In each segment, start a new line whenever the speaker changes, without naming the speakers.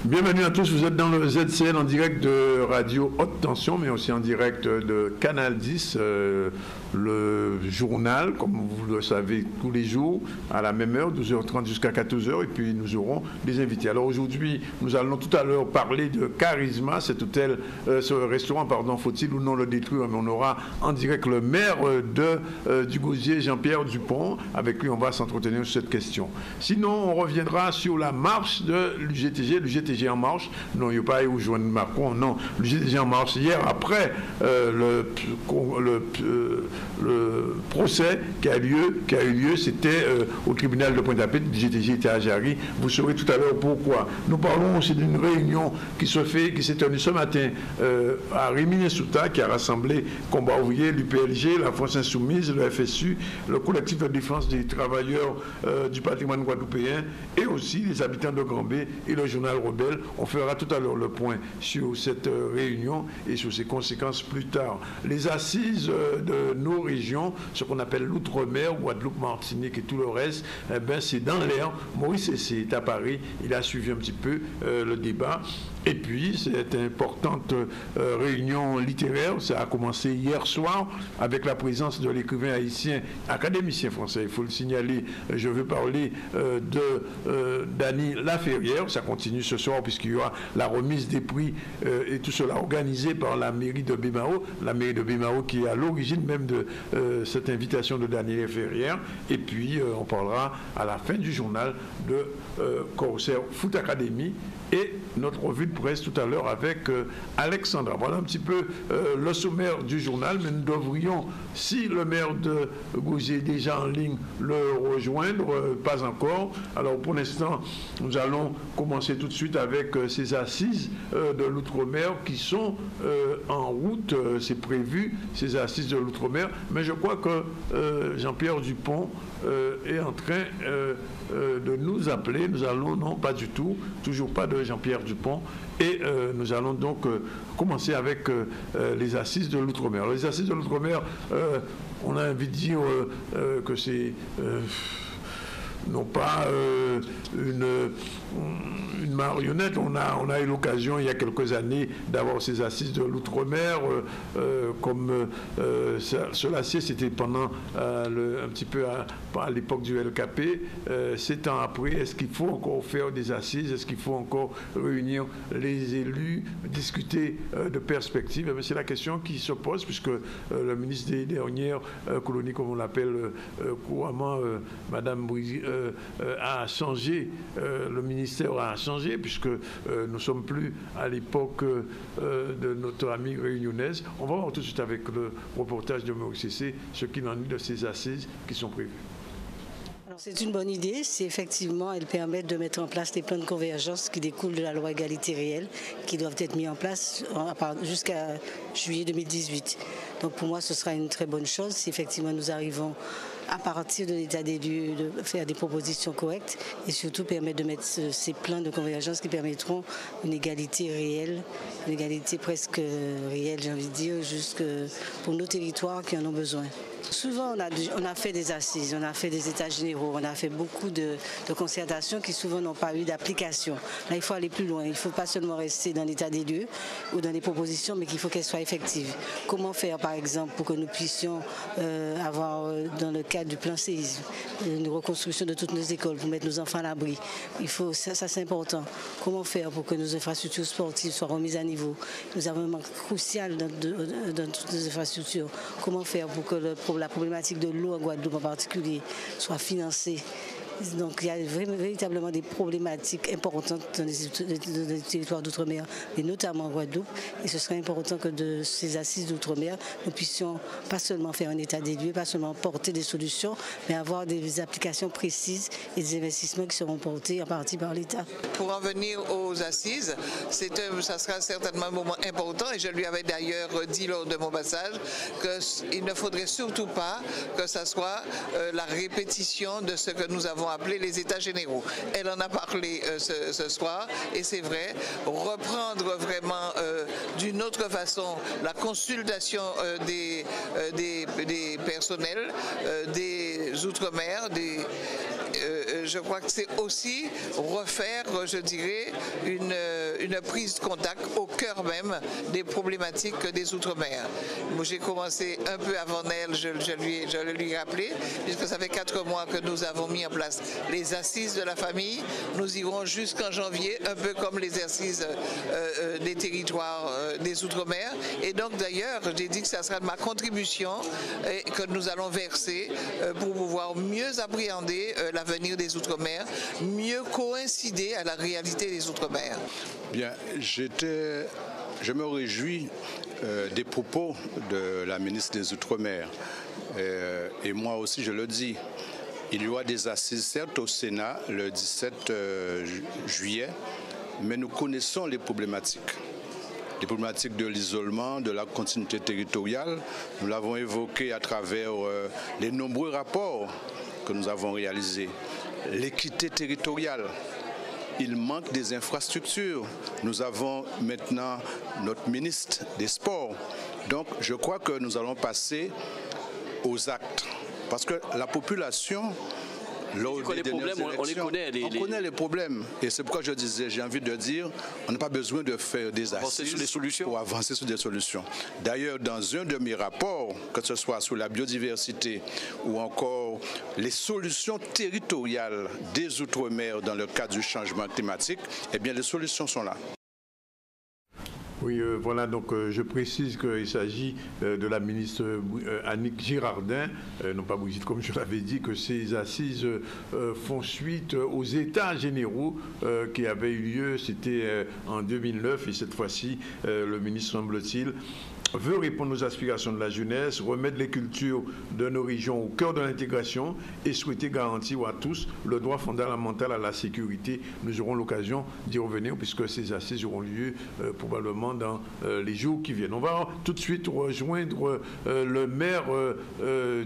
Bienvenue à tous, vous êtes dans le ZCL en direct de Radio Haute Tension, mais aussi en direct de Canal 10, le journal, comme vous le savez, tous les jours, à la même heure, 12h30 jusqu'à 14h, et puis nous aurons des invités. Alors aujourd'hui, nous allons tout à l'heure parler de Charisma, cet hôtel, ce restaurant, pardon, faut-il ou non le détruire, mais on aura en direct le maire du Gosier, Jean-Pierre Dupont. Avec lui, on va s'entretenir sur cette question. Sinon, on reviendra sur la marche de l'UGTG en marche. Non, il n'y a pas où joindre Macron, non. L'UGTG en marche hier, après le procès qui a eu lieu, c'était au tribunal de Pointe-à-Pitre. L'UGTG était à Jarry. Vous saurez tout à l'heure pourquoi. Nous parlons aussi d'une réunion qui s'est tenue ce matin à Rimini-Souta, qui a rassemblé Combat ouvrier, l'UPLG, la France Insoumise, le FSU, le collectif de défense des travailleurs du patrimoine guadeloupéen et aussi les habitants de Grand-Bé et le journal Rebelle. On fera tout à l'heure le point sur cette réunion et sur ses conséquences plus tard. Les assises de nos régions, ce qu'on appelle l'outre-mer, Guadeloupe, Martinique et tout le reste, eh ben, c'est dans l'air. Maurice est à Paris, il a suivi un petit peu le débat. Et puis, cette importante réunion littéraire, ça a commencé hier soir avec la présence de l'écrivain haïtien, académicien français, il faut le signaler. Je veux parler de Dany Laferrière. Ça continue ce soir puisqu'il y aura la remise des prix et tout cela organisé par la mairie de Bémao. La mairie de Bémao qui est à l'origine même de cette invitation de Dany Laferrière. Et puis, on parlera à la fin du journal de Corsair Foot Academy et notre revue de presse tout à l'heure avec Alexandra. Voilà un petit peu le sommaire du journal, mais nous devrions, si le maire de Gosier est déjà en ligne, le rejoindre, pas encore. Alors pour l'instant, nous allons commencer tout de suite avec ces assises de l'outre-mer qui sont en route, c'est prévu, ces assises de l'outre-mer, mais je crois que Jean-Pierre Dupont est en train de nous appeler. Nous allons, non pas du tout, toujours pas de Jean-Pierre Dupont, et nous allons donc commencer avec les assises de l'outre-mer. Les assises de l'outre-mer, on a envie de dire que c'est non pas une marionnette. On a eu l'occasion il y a quelques années d'avoir ces assises de l'outre-mer, comme cela c'était pendant un petit peu à l'époque du LKP. 7 ans après, est-ce qu'il faut encore faire des assises? Est-ce qu'il faut encore réunir les élus, discuter de perspectives? C'est la question qui se pose, puisque le ministre des dernières colonies, comme on l'appelle couramment, Madame Bouzy, a changé, le ministère a changé, puisque nous ne sommes plus à l'époque de notre amie réunionnaise. On va voir tout de suite avec le reportage de Maurice Cessé ce qu'il en est de ces assises qui sont prévues.
C'est une bonne idée si effectivement elles permettent de mettre en place les plans de convergence qui découlent de la loi égalité réelle, qui doivent être mis en place jusqu'à juillet 2018. Donc pour moi, ce sera une très bonne chose si effectivement nous arrivons à partir de l'état des lieux, de faire des propositions correctes et surtout permettre de mettre ces plans de convergence qui permettront une égalité réelle, une égalité presque réelle, j'ai envie de dire, jusque pour nos territoires qui en ont besoin. Souvent, on a fait des assises, on a fait des états généraux, on a fait beaucoup de concertations qui souvent n'ont pas eu d'application. Là, il faut aller plus loin. Il ne faut pas seulement rester dans l'état des lieux ou dans les propositions, mais qu'il faut qu'elles soient effectives. Comment faire, par exemple, pour que nous puissions avoir, dans le cadre du plan séisme, une reconstruction de toutes nos écoles pour mettre nos enfants à l'abri. Ça c'est important. Comment faire pour que nos infrastructures sportives soient remises à niveau? Nous avons un manque crucial dans toutes nos infrastructures. Comment faire pour que la problématique de l'eau en Guadeloupe en particulier soit financée? Donc il y a véritablement des problématiques importantes dans les territoires d'outre-mer, et notamment en Guadeloupe. Et ce serait important que de ces assises d'outre-mer, nous puissions pas seulement faire un état des lieux, pas seulement porter des solutions, mais avoir des applications précises et des investissements qui seront portés en partie par l'État.
Pour en venir aux assises, ça sera certainement un moment important, et je lui avais d'ailleurs dit lors de mon passage qu'il ne faudrait surtout pas que ça soit la répétition de ce que nous avons appelé les états généraux. Elle en a parlé ce soir, et c'est vrai, reprendre vraiment d'une autre façon la consultation des personnels des outre-mer, je crois que c'est aussi refaire, je dirais, une prise de contact au cœur même des problématiques des Outre-mer. Moi, j'ai commencé un peu avant elle, je le lui rappelé, puisque ça fait 4 mois que nous avons mis en place les assises de la famille. Nous irons jusqu'en janvier, un peu comme les assises des territoires des Outre-mer. Et donc, d'ailleurs, j'ai dit que ça sera de ma contribution que nous allons verser pour pouvoir mieux appréhender l'avenir des Outre-mer, mieux coïncider à la réalité des Outre-mer.
Bien, je me réjouis des propos de la ministre des Outre-mer. Et moi aussi, je le dis, il y aura des assises, certes, au Sénat le 17 juillet, mais nous connaissons les problématiques. Les problématiques de l'isolement, de la continuité territoriale. Nous l'avons évoqué à travers les nombreux rapports que nous avons réalisés. L'équité territoriale. Il manque des infrastructures. Nous avons maintenant notre ministre des Sports. Donc, je crois que nous allons passer aux actes. Parce que la population, lors des dernières élections, on connaît les problèmes. Et c'est pourquoi je disais, j'ai envie de dire, on n'a pas besoin de faire des assises pour avancer sur des solutions. D'ailleurs, dans un de mes rapports, que ce soit sur la biodiversité ou encore les solutions territoriales des Outre-mer dans le cadre du changement climatique, eh bien, les solutions sont là.
Oui, voilà, donc je précise qu'il s'agit de la ministre Annick Girardin, non pas Brigitte comme je l'avais dit, que ces assises font suite aux États généraux qui avaient eu lieu, c'était en 2009, et cette fois-ci, le ministre, semble-t-il, veut répondre aux aspirations de la jeunesse, remettre les cultures de nos régions au cœur de l'intégration et souhaiter garantir à tous le droit fondamental à la sécurité. Nous aurons l'occasion d'y revenir puisque ces assises auront lieu probablement dans les jours qui viennent. On va tout de suite rejoindre le maire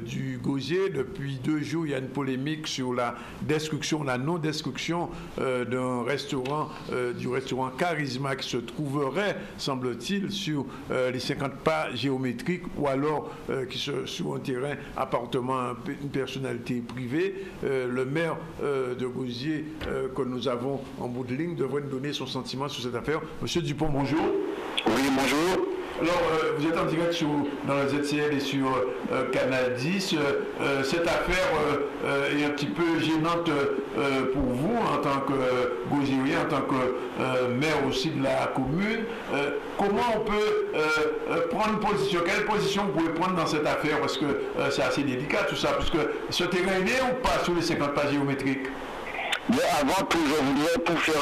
du Gosier. Depuis 2 jours, il y a une polémique sur la destruction, la non-destruction d'un restaurant, du restaurant Charisma qui se trouverait, semble-t-il, sur les 50 pas géométriques ou alors qui se sur un terrain appartement une personnalité privée. Le maire de Gosier que nous avons en bout de ligne devrait nous donner son sentiment sur cette affaire. Monsieur Dupont, bonjour.
Oui, bonjour.
Alors, vous êtes en direct dans le ZCL et sur Canal 10. Cette affaire est un petit peu gênante pour vous en tant que Gosierien, en tant que maire aussi de la commune. Comment on peut prendre position? Quelle position vous pouvez prendre dans cette affaire? Parce que c'est assez délicat tout ça, puisque ce terrain est ou pas sur les 50 pas géométriques?
Mais avant tout, je voudrais, pour faire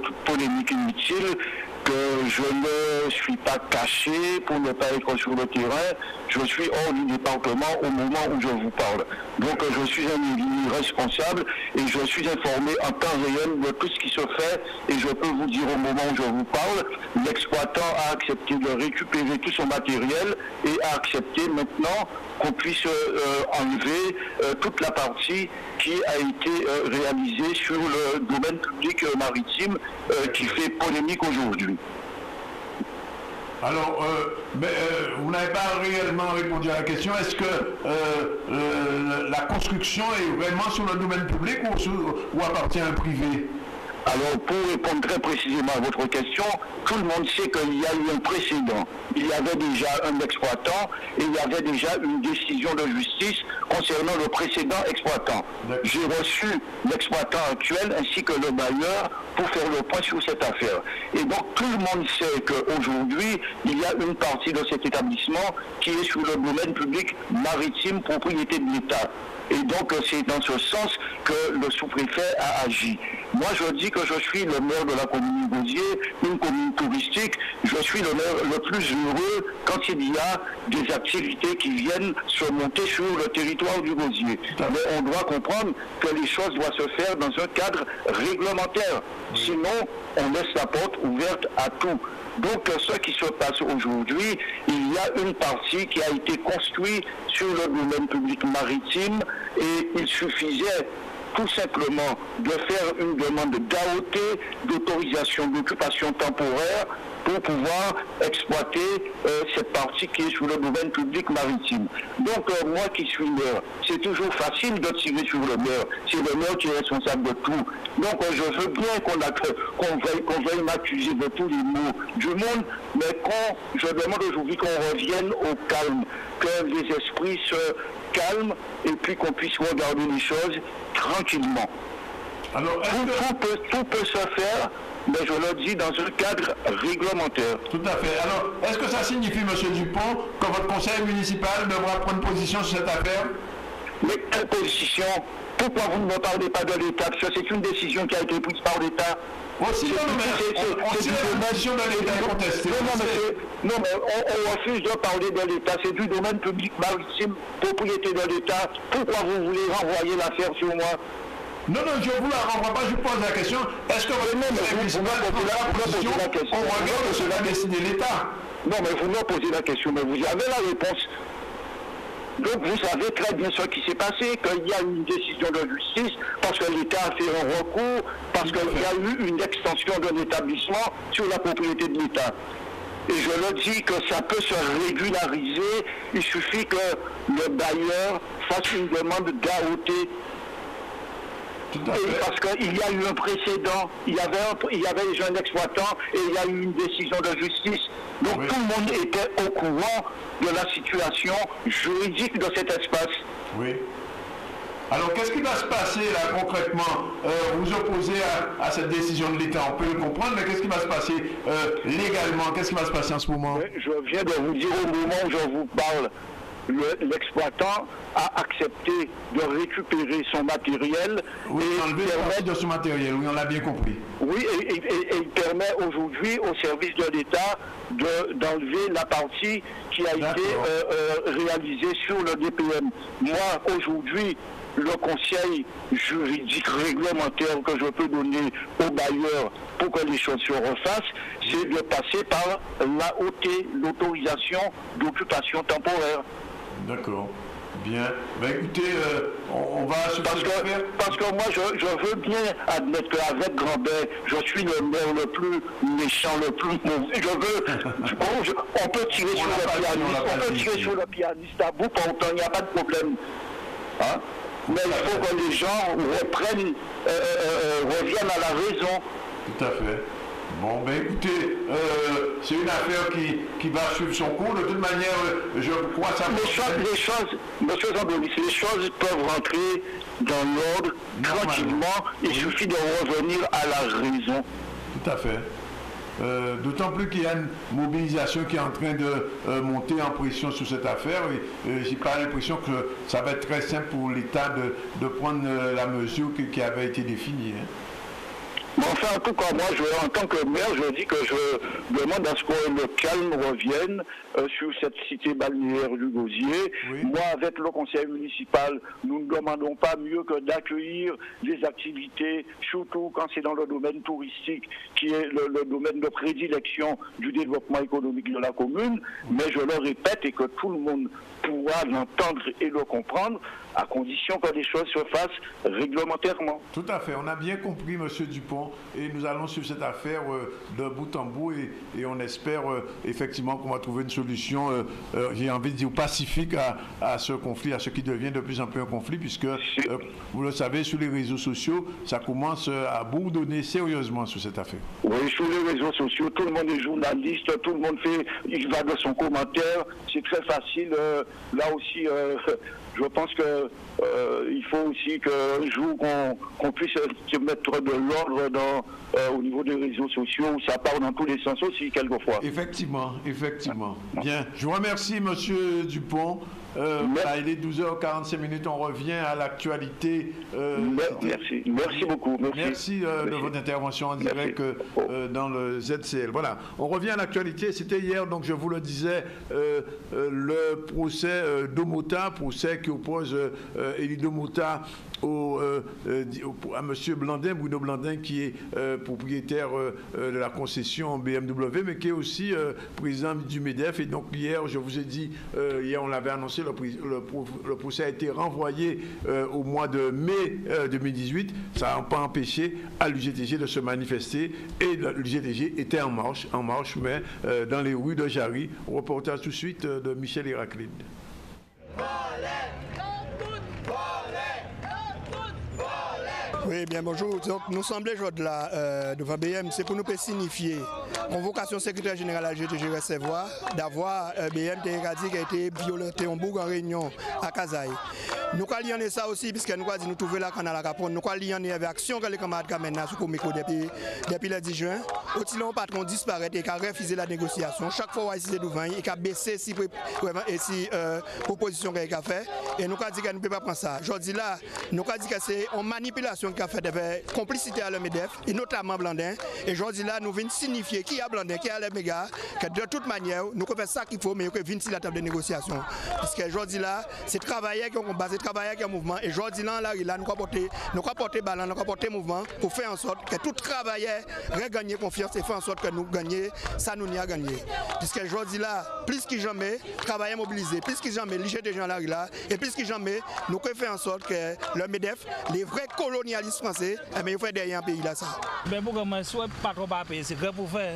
toute polémique inutile, que je ne suis pas caché pour ne pas être sur le terrain. Je suis hors du département au moment où je vous parle. Donc je suis un élu responsable et je suis informé en temps réel de tout ce qui se fait et je peux vous dire au moment où je vous parle, l'exploitant a accepté de récupérer tout son matériel et a accepté maintenant qu'on puisse enlever toute la partie qui a été réalisée sur le domaine public maritime qui fait polémique aujourd'hui.
Alors, vous n'avez pas réellement répondu à la question. Est-ce que la construction est vraiment sur le domaine public ou appartient à un privé?
Alors, pour répondre très précisément à votre question, tout le monde sait qu'il y a eu un précédent. Il y avait déjà un exploitant et il y avait déjà une décision de justice concernant le précédent exploitant. J'ai reçu l'exploitant actuel ainsi que le bailleur pour faire le point sur cette affaire. Et donc, tout le monde sait qu'aujourd'hui, il y a une partie de cet établissement qui est sur le domaine public maritime, propriété de l'État. Et donc, c'est dans ce sens que le sous-préfet a agi. Moi, je dis que je suis le maire de la commune de Gosier, une commune touristique. Je suis le maire le plus heureux quand il y a des activités qui viennent se monter sur le territoire du Gosier. Mais on doit comprendre que les choses doivent se faire dans un cadre réglementaire. Sinon, on laisse la porte ouverte à tout. Donc, ce qui se passe aujourd'hui, il y a une partie qui a été construite sur le domaine public maritime et il suffisait tout simplement de faire une demande d'AOT, d'autorisation d'occupation temporaire, pour pouvoir exploiter cette partie qui est sous le domaine public maritime. Donc moi qui suis maire, c'est toujours facile de tirer sur le maire. C'est le maire qui est responsable de tout. Donc je veux bien qu'on veuille m'accuser de tous les maux du monde, mais je demande aujourd'hui qu'on revienne au calme, que les esprits se calment et puis qu'on puisse regarder les choses tranquillement.
Alors,
tout peut se faire, mais je le dis dans un cadre réglementaire.
Tout à fait. Alors, est-ce que ça signifie, M. Dupont, que votre conseil municipal devra prendre position sur cette affaire?
Mais quelle position? Pourquoi vous ne me parlez pas de l'État? Parce que c'est une décision qui a été prise par l'État.
Aussi, c'est une décision de l'État contestée.
Non, mais on refuse de parler de l'État. C'est du domaine public maritime, propriété de l'État. Pourquoi vous voulez renvoyer l'affaire sur moi?
Non, je ne vous la renvoie pas, je pose la question. Est-ce que votre conseil municipal prendra position au regard de ce qu'a décidé l'État?
Non, mais vous me posez la question, mais vous avez la réponse. Donc vous savez très bien ce qui s'est passé, qu'il y a eu une décision de justice, parce que l'État a fait un recours, parce qu'il y a eu une extension d'un établissement sur la propriété de l'État. Et je le dis que ça peut se régulariser, il suffit que le bailleur fasse une demande d'AOT. Parce qu'il y a eu un précédent, il y avait déjà un exploitant et il y a eu une décision de justice. Donc tout le monde était au courant de la situation juridique de cet espace.
Oui. Alors qu'est-ce qui va se passer là concrètement? Vous opposez à cette décision de l'État, on peut le comprendre, mais qu'est-ce qui va se passer légalement? Qu'est-ce qui va se passer en ce moment?
Je viens de vous dire au moment où je vous parle. L'exploitant a accepté de récupérer son matériel.
Oui, enlever partie de son matériel, oui, on l'a bien compris.
Oui, et il permet aujourd'hui au service de l'État d'enlever la partie qui a été réalisée sur le DPM. Moi, aujourd'hui, le conseil juridique réglementaire que je peux donner aux bailleurs pour que les choses se refassent, c'est de passer par l'AOT, l'autorisation d'occupation temporaire.
D'accord. Bien. Ben écoutez, on va se
parce que moi, je veux bien admettre qu'avec Grand-Bain, je suis le maire le plus méchant, le plus mauvais. On peut tirer sur le pianiste, on peut tirer sur le pianiste à bout portant, il n'y a pas de problème. Hein? Mais il faut que les gens reviennent à la raison.
Tout à fait. Bon, ben écoutez, c'est une affaire qui va suivre son cours. De toute manière, je crois ça...
Les choses peuvent rentrer dans l'ordre tranquillement. Il suffit de revenir à la raison.
Tout à fait. D'autant plus qu'il y a une mobilisation qui est en train de monter en pression sur cette affaire. Et j'ai pas l'impression que ça va être très simple pour l'État de prendre la mesure qui avait été définie. Hein.
Enfin, en tout cas, moi, en tant que maire, je dis que je demande à ce que le calme revienne sur cette cité balnéaire du Gosier. Oui. Moi, avec le conseil municipal, nous ne demandons pas mieux que d'accueillir des activités, surtout quand c'est dans le domaine touristique, qui est le domaine de prédilection du développement économique de la commune. Mais je le répète et que tout le monde pourra l'entendre et le comprendre, à condition que les choses se fassent réglementairement.
Tout à fait, on a bien compris, M. Dupont, et nous allons suivre cette affaire de bout en bout et on espère effectivement qu'on va trouver une solution, j'ai envie de dire, pacifique à ce conflit, à ce qui devient de plus en plus un conflit, puisque, vous le savez, sur les réseaux sociaux, ça commence à bourdonner sérieusement sur cette affaire.
Oui, sur les réseaux sociaux, tout le monde est journaliste, tout le monde il va de son commentaire, c'est très facile. Là aussi, je pense qu'il faut aussi qu'un jour qu'on puisse mettre de l'ordre au niveau des réseaux sociaux, où ça part dans tous les sens aussi, quelquefois.
Effectivement. Bien, je vous remercie, M. Dupont. Il est 12h45, on revient à l'actualité.
Merci beaucoup.
Merci de votre intervention en direct dans le ZCL. Voilà, on revient à l'actualité. C'était hier, donc je vous le disais, le procès Domota, procès qui oppose Élie Domota à M. Blandin, Bruno Blandin, qui est propriétaire de la concession BMW, mais qui est aussi président du MEDEF. Et donc hier, je vous ai dit, hier on l'avait annoncé, le procès a été renvoyé au mois de mai 2018. Ça n'a pas empêché à l'UGTG de se manifester et l'UGTG était en marche, mais dans les rues de Jarry. Reportage tout de suite de Michel Héraclide.
Oui, bien bonjour. Donc, nous sommes aujourd'hui là devant BM, c'est pour nous signifier convocation secrétaire général à GTG recevoir d'avoir BM qui a été violenté en Bourg en réunion à Kazaï. Nous allons ça aussi, puisque nous allons nous trouver là quand on a la capone. Nous allons avec action que les camarades Kamena sous Komiko depuis le 10 juin. Aussi, le patron disparaît et a refusé la négociation. Chaque fois, il a devant et a baissé si proposition qu'il a fait. Et nous allons dire que nous ne pouvons pas prendre ça. Aujourd'hui là, nous allons dire que c'est une manipulation qu'il a fait avec complicité à le MEDEF, et notamment Blandin. Et aujourd'hui là, nous venons signifier qui a Blandin, qui a le méga, que de toute manière, nous faisons ça qu'il faut, mais nous venons sur la table de négociation. Parce que aujourd'hui là, c'est travailleurs qui ont basé travailleurs qui ont mouvement. Et aujourd'hui là, nous avons porté ballon, nous avons porté mouvement pour faire en sorte que tout travailleur regagne confiance et faire en sorte que nous gagnions, ça nous n'y a gagné. Puisque aujourd'hui là, plus que jamais, travailleurs mobilisés, plus que jamais, les des gens là, et plus que jamais, nous pouvons faire en sorte que le MEDEF, les vrais colonialistes français, mais ils font derrière un pays là ça.
Mais pourquoi moi, soit pas trop payer, c'est grand pour faire.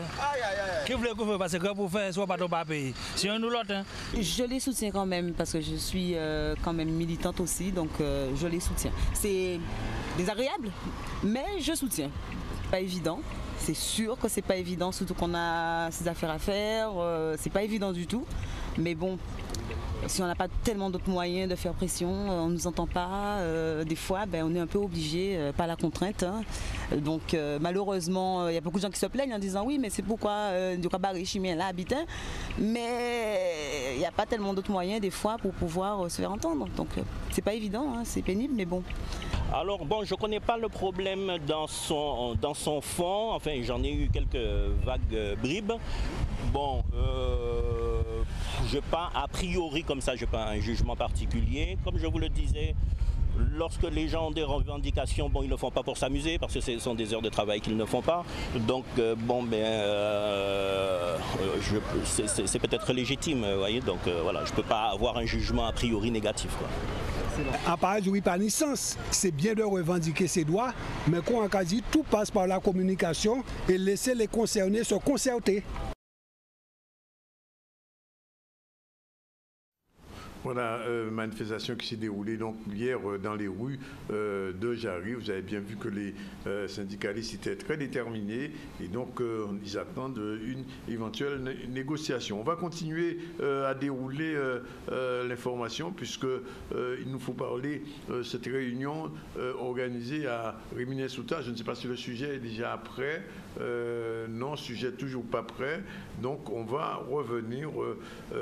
Qui voulait qu'on fasse, parce que grand pour faire, soit pas trop payer. Si on nous l'autre.
Je les soutiens quand même, parce que je suis quand même militante aussi, donc je les soutiens. C'est désagréable, mais je soutiens. Pas évident. C'est sûr que c'est pas évident, surtout qu'on a ses affaires à faire. C'est pas évident du tout. Mais bon, si on n'a pas tellement d'autres moyens de faire pression, on ne nous entend pas. Des fois, on est un peu obligé, par la contrainte. Hein. Donc malheureusement, il y a beaucoup de gens qui se plaignent en disant oui, mais c'est pourquoi du cabaret chimien là habitant. Mais il n'y a pas tellement d'autres moyens des fois pour pouvoir se faire entendre. Donc c'est pas évident, hein, c'est pénible, mais bon.
Alors bon, je ne connais pas le problème dans son fond, enfin j'en ai eu quelques vagues bribes. Bon, je n'ai pas a priori comme ça, je n'ai pas un jugement particulier. Comme je vous le disais, lorsque les gens ont des revendications, bon, ils ne le font pas pour s'amuser parce que ce sont des heures de travail qu'ils ne font pas. Donc c'est peut-être légitime, vous voyez. Donc voilà, je ne peux pas avoir un jugement a priori négatif, quoi.
À part du reconnaissance, c'est bien de revendiquer ses droits, mais quand on a dit tout passe par la communication et laisser les concernés se concerter.
Voilà, manifestation qui s'est déroulée donc hier dans les rues de Jarry. Vous avez bien vu que les syndicalistes étaient très déterminés et donc ils attendent une éventuelle négociation. On va continuer à dérouler l'information puisque il nous faut parler de cette réunion organisée à Rimini-Souta. Je ne sais pas si le sujet est déjà prêt. Non, sujet toujours pas prêt. Donc on va revenir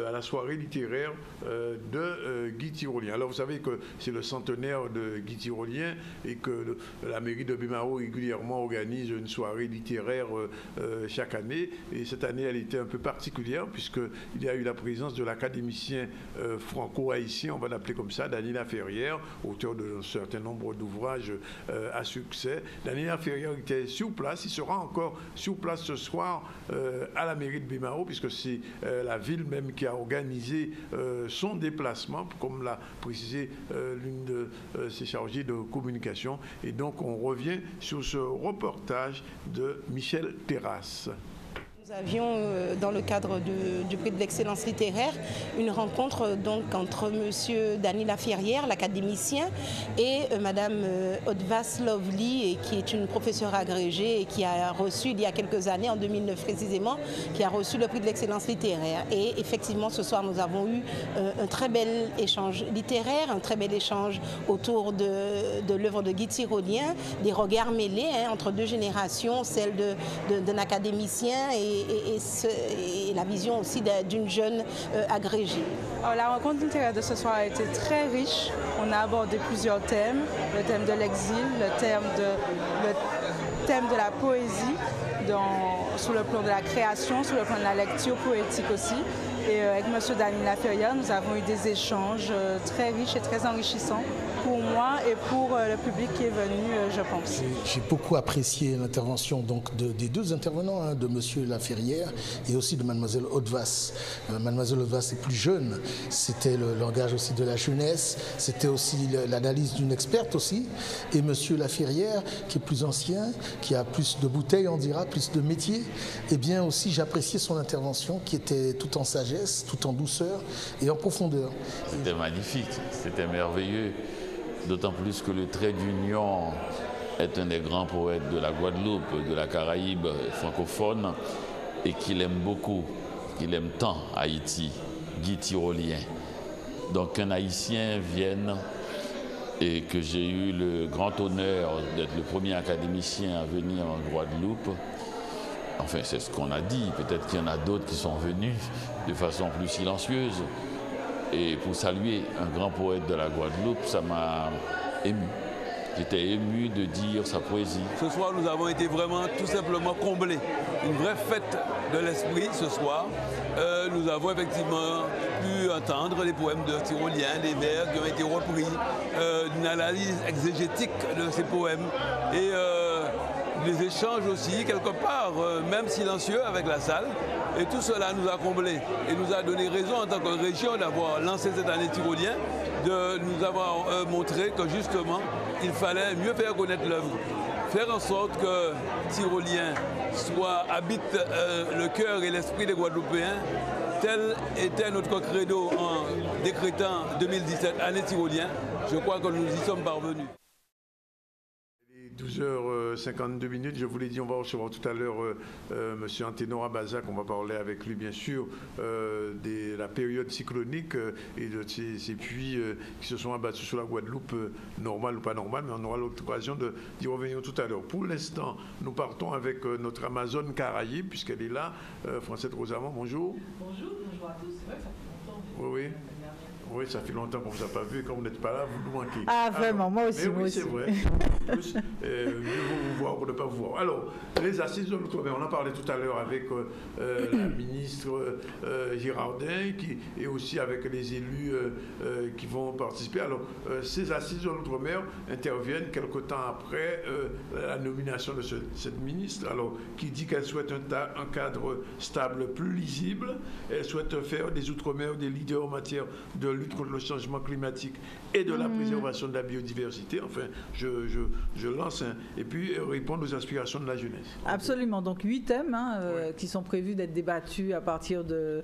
à la soirée littéraire de Guy Tyrolien. Alors vous savez que c'est le centenaire de Guy Tyrolien et que la mairie de Bemao régulièrement organise une soirée littéraire chaque année. Et cette année, elle était un peu particulière puisqu'il y a eu la présence de l'académicien franco-haïtien, on va l'appeler comme ça, Daniel Laferrière, auteur d'un certain nombre d'ouvrages à succès. Daniel Laferrière était sur place, il sera encore sur place ce soir à la mairie de Bemao puisque c'est la ville même qui a organisé son déplacement, comme l'a précisé l'une de ses chargées de communication. Et donc on revient sur ce reportage de Michel Terrasse.
Nous avions, dans le cadre du prix de l'excellence littéraire, une rencontre donc entre M. Daniel Laferrière, l'académicien, et Mme Odvas Lovely, qui est une professeure agrégée et qui a reçu, il y a quelques années, en 2009 précisément, qui a reçu le prix de l'excellence littéraire. Et effectivement, ce soir, nous avons eu un très bel échange littéraire, un très bel échange autour de l'œuvre de Guy Tyrolien, des regards mêlés entre deux générations, celle d'un académicien et la vision aussi d'une jeune agrégée.
Alors, la rencontre littéraire de ce soir a été très riche. On a abordé plusieurs thèmes, le thème de l'exil, le thème de la poésie, sur le plan de la création, sur le plan de la lecture poétique aussi. Et avec M. Daniel Laferrière, nous avons eu des échanges très riches et très enrichissants pour moi et pour le public qui est venu, je pense.
J'ai beaucoup apprécié l'intervention donc des deux intervenants, hein, de Monsieur Laferrière et aussi de Mademoiselle Hautevas. Mademoiselle Hautevas est plus jeune, c'était le langage aussi de la jeunesse, c'était aussi l'analyse d'une experte aussi, et Monsieur Laferrière qui est plus ancien, qui a plus de bouteilles, on dira, plus de métier. Et bien aussi j'appréciais son intervention qui était tout en sagesse, tout en douceur et en profondeur.
C'était magnifique, c'était merveilleux, d'autant plus que le trait d'union est un des grands poètes de la Guadeloupe, de la Caraïbe francophone, et qu'il aime beaucoup, qu'il aime tant Haïti, Guy Tyrolien. Donc qu'un Haïtien vienne et que j'ai eu le grand honneur d'être le premier académicien à venir en Guadeloupe, enfin c'est ce qu'on a dit, peut-être qu'il y en a d'autres qui sont venus de façon plus silencieuse. Et pour saluer un grand poète de la Guadeloupe, ça m'a ému. J'étais ému de dire sa poésie.
Ce soir, nous avons été vraiment tout simplement comblés. Une vraie fête de l'esprit ce soir. Nous avons effectivement pu entendre les poèmes de Tyrolien, les vers qui ont été repris, une analyse exégétique de ces poèmes et des échanges aussi, quelque part, même silencieux avec la salle. Et tout cela nous a comblés et nous a donné raison en tant que région d'avoir lancé cette année Tyrolien, de nous avoir montré que justement, il fallait mieux faire connaître l'œuvre, faire en sorte que Tyrolien habite le cœur et l'esprit des Guadeloupéens. Tel était notre credo en décrétant 2017 année Tyrolien. Je crois que nous y sommes parvenus.
12h52, je vous l'ai dit, on va recevoir tout à l'heure M. Anténor Abazac, on va parler avec lui bien sûr de la période cyclonique et de ces puits qui se sont abattus sur la Guadeloupe, normal ou pas normal, mais on aura l'occasion d'y revenir tout à l'heure. Pour l'instant, nous partons avec notre Amazone Caraïbe, puisqu'elle est là. Francette Rosamond, bonjour.
Bonjour, bonjour à tous. C'est vrai que ça fait longtemps.
Oui. Oui, ça fait longtemps qu'on ne vous a pas vu et quand vous n'êtes pas là, vous nous manquez.
Ah, vraiment, moi aussi.
Mais oui, c'est vrai. Plus, mieux vaut vous voir que de ne pas vous voir. Alors, les assises de l'outre-mer, on en parlait tout à l'heure avec la ministre Girardin et aussi avec les élus qui vont participer. Alors, ces assises de l'outre-mer interviennent quelque temps après la nomination de cette ministre, alors qui dit qu'elle souhaite un cadre stable plus lisible. Elle souhaite faire des outre-mer des leaders en matière de lutte contre le changement climatique et de la préservation de la biodiversité. Enfin, je lance et puis répondre aux aspirations de la jeunesse.
Absolument. Donc 8 thèmes qui sont prévus d'être débattus à partir de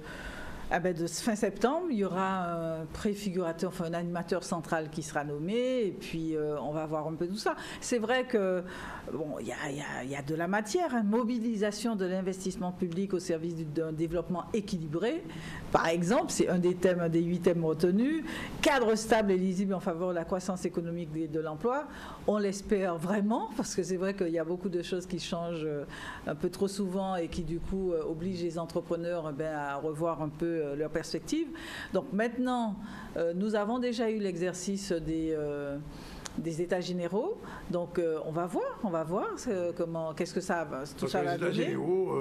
fin septembre. Il y aura un préfigurateur, enfin un animateur central qui sera nommé et puis on va voir un peu tout ça. C'est vrai que bon, il y a de la matière, mobilisation de l'investissement public au service d'un développement équilibré. Par exemple, c'est un des 8 thèmes retenus. Cadre stable et lisible en faveur de la croissance économique et de l'emploi. On l'espère vraiment, parce que c'est vrai qu'il y a beaucoup de choses qui changent un peu trop souvent et qui du coup obligent les entrepreneurs à revoir un peu leurs perspectives. Donc maintenant, nous avons déjà eu l'exercice des états généraux. Donc on va voir qu'est-ce que tout ça va donner. Les états généraux,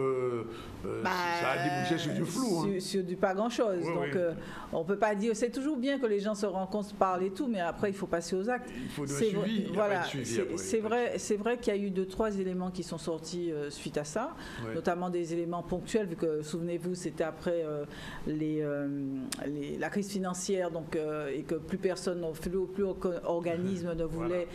ça a débouché sur du flou.
Sur du pas grand-chose.
Oui,
donc on ne peut pas dire, c'est toujours bien que les gens se rencontrent, parlent et tout, mais après il faut passer aux actes.
Il faut suivi.
Voilà, c'est vrai qu'il y a eu 2-3 éléments qui sont sortis suite à ça, notamment des éléments ponctuels, vu que souvenez-vous, c'était après la crise financière, donc et que plus personne, plus aucun organisme ne voulait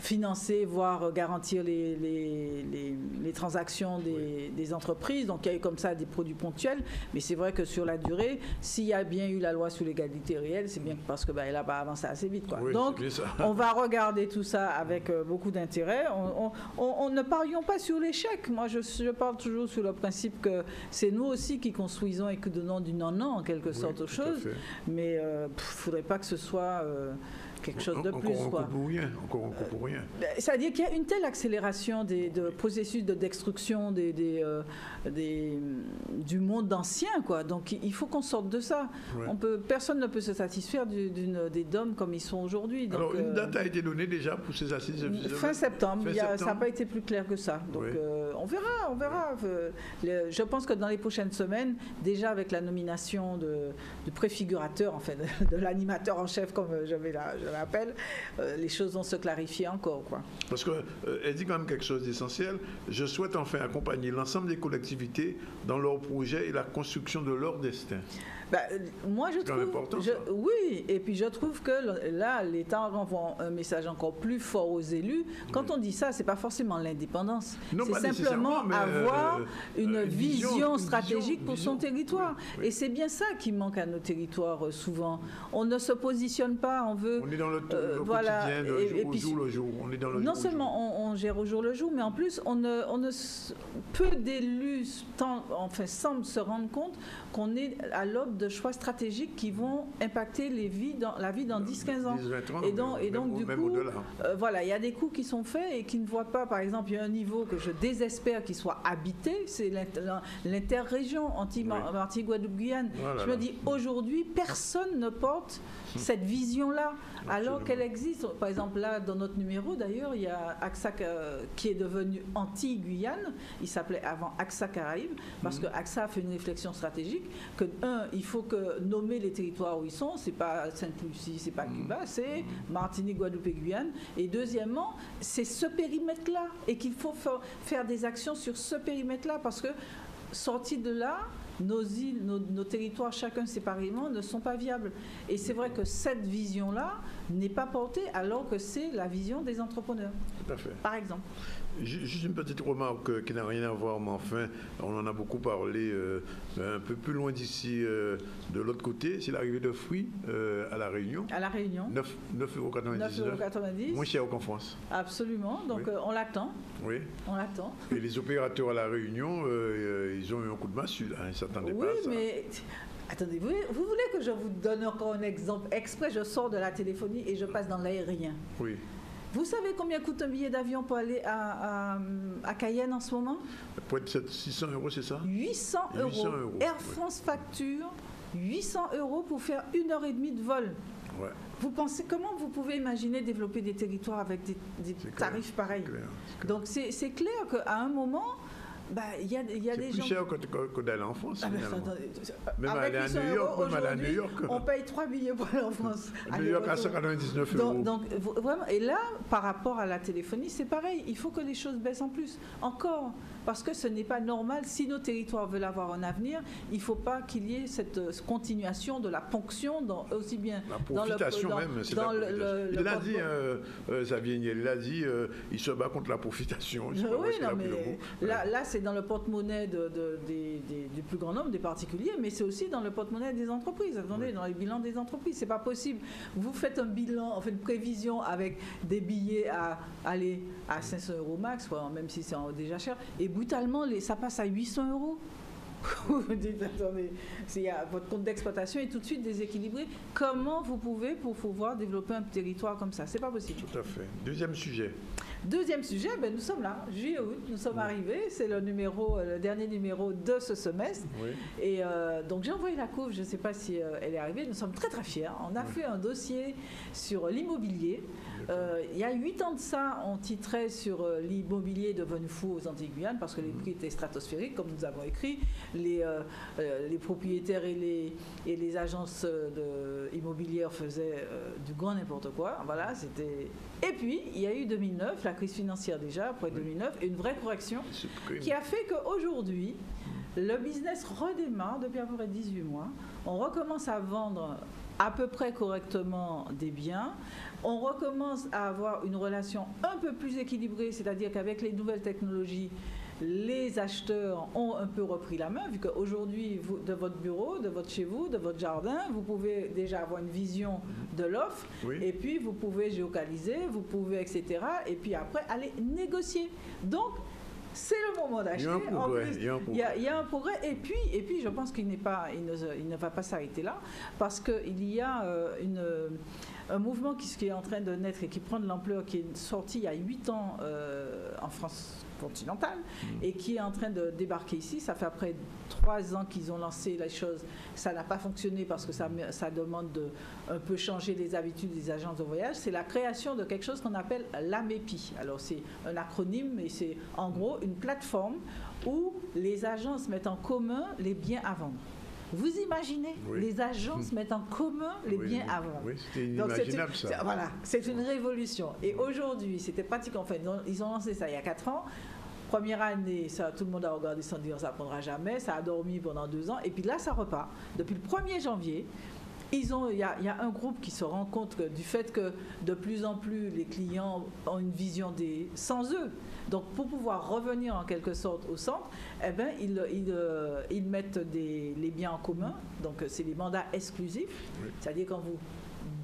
financer, voire garantir les transactions des entreprises. Donc il y a eu comme ça des produits ponctuels, mais c'est vrai que sur la durée, s'il y a bien eu la loi sur l'égalité réelle, c'est bien parce que elle a pas avancé assez vite, quoi. Donc on va regarder tout ça avec beaucoup d'intérêt. On ne parions pas sur l'échec. Moi je parle toujours sur le principe que c'est nous aussi qui construisons et qui donnons du non-non en quelque sorte aux choses, mais il ne faudrait pas que ce soit quelque chose de plus.
Encore pour rien.
C'est-à-dire qu'il y a une telle accélération de processus de destruction du monde ancien, quoi. Donc il faut qu'on sorte de ça. Personne ne peut se satisfaire des DOM comme ils sont aujourd'hui.
Alors une date a été donnée déjà pour ces assises.
Fin septembre. Ça n'a pas été plus clair que ça. Donc on verra. Je pense que dans les prochaines semaines, déjà avec la nomination du préfigurateur, en fait, de l'animateur en chef, comme j'avais la qu'on appelle, les choses vont se clarifier encore, quoi.
Parce qu'elle dit quand même quelque chose d'essentiel. Je souhaite enfin accompagner l'ensemble des collectivités dans leur projet et la construction de leur destin.
Moi, je trouve,
important,
oui, et puis je trouve que là, l'État renvoie un message encore plus fort aux élus. Quand on dit ça, c'est pas forcément l'indépendance, c'est simplement avoir une vision stratégique pour son territoire. Et c'est bien ça qui manque à nos territoires souvent. On ne se positionne pas, on veut.
On est dans le quotidien, au jour le jour. On est dans le
non seulement on gère au jour le jour, mais en plus, peu d'élus semblent se rendre compte qu'on est à l'aube de choix stratégiques qui vont impacter la vie dans 10-15 ans.
10, 20 ans,
et donc du coup, voilà, il y a des coups qui sont faits et qui ne voient pas, par exemple, il y a un niveau que je désespère qu'il soit habité, c'est l'interrégion Martinique-Guadeloupe-Guyane. Je me dis, aujourd'hui, personne ne porte cette vision-là, alors qu'elle existe. Par exemple, là, dans notre numéro, d'ailleurs, il y a AXA qui est devenu Antilles-Guyane. Il s'appelait avant AXA Caraïbes, parce que AXA a fait une réflexion stratégique que, il faut que nommer les territoires où ils sont, c'est pas Sainte-Lucie, c'est pas Cuba, c'est Martinique, Guadeloupe et Guyane. Et deuxièmement, c'est ce périmètre-là, et qu'il faut faire des actions sur ce périmètre-là, parce que sortis de là, nos îles, nos territoires, chacun séparément, ne sont pas viables. Et c'est vrai que cette vision-là n'est pas portée alors que c'est la vision des entrepreneurs.
Tout à fait.
Par exemple.
Juste une petite remarque qui n'a rien à voir, mais enfin, on en a beaucoup parlé un peu plus loin d'ici, de l'autre côté, c'est l'arrivée de fruits à La Réunion.
À La Réunion.
9,99 €. Moins cher qu'en France.
Absolument, donc oui. On l'attend.
Oui.
On l'attend.
Et les opérateurs à La Réunion, ils ont eu un coup de massue, là, ils ne s'attendaient pas à ça.
Oui, mais... Attendez, vous voulez que je vous donne encore un exemple exprès? Je sors de la téléphonie et je passe dans l'aérien.
Oui.
Vous savez combien coûte un billet d'avion pour aller à Cayenne en ce moment?
Pour être 600 €, c'est ça?
800 €. Air France facture 800 € pour faire 1h30 de vol.
Ouais.
Vous pensez, comment vous pouvez imaginer développer des territoires avec des tarifs pareils? Donc c'est clair qu'à un moment, il y a des gens...
C'est plus cher que d'aller en France,
même aller à New York, on paye 3 billets pour aller en France.
New York à 199 €.
Donc, vraiment, et là, par rapport à la téléphonie, c'est pareil. Il faut que les choses baissent en plus. Encore, parce que ce n'est pas normal. Si nos territoires veulent avoir un avenir, il ne faut pas qu'il y ait cette continuation de la ponction, aussi bien
dans le... Il l'a dit, Xavier Niel, il a dit, il se bat contre la profitation.
Oui, non, mais là c'est dans le porte-monnaie du plus grand nombre des particuliers, mais c'est aussi dans le porte-monnaie des entreprises. Attendez, dans les bilans des entreprises, c'est pas possible. Vous faites un bilan, une prévision avec des billets à aller à 500 € max, même si c'est déjà cher, et brutalement, ça passe à 800 €. Vous dites, attendez, votre compte d'exploitation est tout de suite déséquilibré. Comment vous pouvez pour pouvoir développer un territoire comme ça? C'est pas possible.
Tout à fait. Deuxième sujet,
nous sommes là, juillet-août, nous sommes arrivés. C'est le dernier numéro de ce semestre. Oui. Et donc j'ai envoyé la couve, je ne sais pas si elle est arrivée. Nous sommes très très fiers. On a fait un dossier sur l'immobilier. Il y a 8 ans de ça, on titrait sur l'immobilier devenu fou aux Antilles-Guyane parce que les prix étaient stratosphériques, comme nous avons écrit. Les propriétaires et les agences immobilières faisaient du grand n'importe quoi. Voilà, c'était... Et puis, il y a eu 2009, la crise financière déjà, après 2009, et une vraie correction qui a fait qu'aujourd'hui, le business redémarre depuis à peu près 18 mois. On recommence à vendre à peu près correctement des biens. On recommence à avoir une relation un peu plus équilibrée, c'est-à-dire qu'avec les nouvelles technologies, les acheteurs ont un peu repris la main, vu qu'aujourd'hui, de votre bureau, de votre chez vous, de votre jardin, vous pouvez déjà avoir une vision de l'offre, et puis vous pouvez géolocaliser, vous pouvez, etc. Et puis après, aller négocier. Donc, c'est le moment d'acheter. Il y a un progrès. Et puis je pense qu'il ne va pas s'arrêter là, parce qu'il y a un mouvement qui est en train de naître et qui prend de l'ampleur, qui est sorti il y a 8 ans en France continentale et qui est en train de débarquer ici. Ça fait après 3 ans qu'ils ont lancé les choses. Ça n'a pas fonctionné parce que ça demande de un peu changer les habitudes des agences de voyage. C'est la création de quelque chose qu'on appelle l'AMEPI. Alors c'est un acronyme, mais c'est en gros une plateforme où les agences mettent en commun les biens à vendre. Vous imaginez, les agences mettent en commun les biens à vendre.
Oui, c'était inimaginable ça.
Voilà, c'est une révolution. Et aujourd'hui, c'était pratiquement, enfin, ils ont lancé ça il y a 4 ans. Première année, ça, tout le monde a regardé sans dire ça ne prendra jamais. Ça a dormi pendant 2 ans. Et puis là, ça repart. Depuis le 1er janvier, il y a un groupe qui se rend compte du fait que de plus en plus les clients ont une vision sans eux. Donc pour pouvoir revenir en quelque sorte au centre, eh ben, ils mettent les biens en commun. Donc c'est les mandats exclusifs. Oui. C'est-à-dire quand vous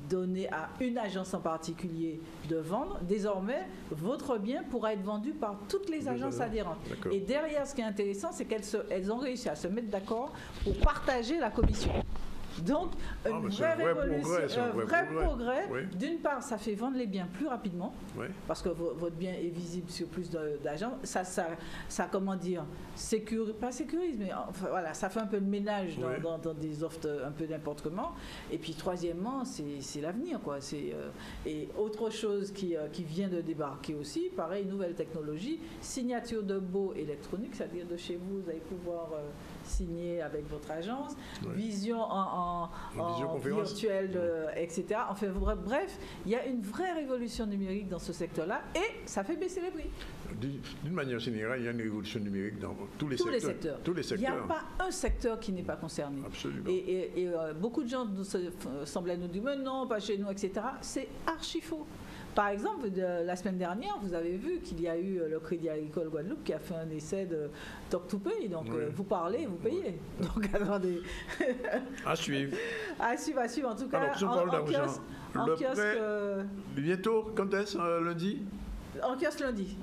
donnez à une agence en particulier de vendre, désormais, votre bien pourra être vendu par toutes les agences adhérentes. Et derrière, ce qui est intéressant, c'est qu'elles ont réussi à se mettre d'accord pour partager la commission. Donc, une vraie révolution, un vrai progrès. Oui. D'une part, ça fait vendre les biens plus rapidement, parce que votre bien est visible sur plus d'agents. Ça, comment dire, pas sécurise, mais enfin, voilà, ça fait un peu de ménage dans des offres un peu n'importe comment. Et puis, troisièmement, c'est l'avenir, quoi. Et autre chose qui vient de débarquer aussi, pareil, nouvelle technologie, signature de baux électronique, c'est-à-dire de chez vous, vous allez pouvoir signer avec votre agence, vision en virtuel, etc. Enfin, bref, il y a une vraie révolution numérique dans ce secteur-là et ça fait baisser les prix.
D'une manière générale, il y a une révolution numérique dans tous les secteurs.
Il n'y a pas un secteur qui n'est pas concerné.
Absolument.
Et beaucoup de gens semblaient nous dire, mais non, pas chez nous, etc. C'est archi faux. Par exemple, la semaine dernière, vous avez vu qu'il y a eu le Crédit Agricole Guadeloupe qui a fait un essai de Talk to Pay. Donc, vous parlez, vous payez. Donc, attendez.
À suivre.
À suivre, en tout cas.
Alors, si on parle d'argent, le prêt, bientôt, quand est-ce, lundi?
En kiosque lundi.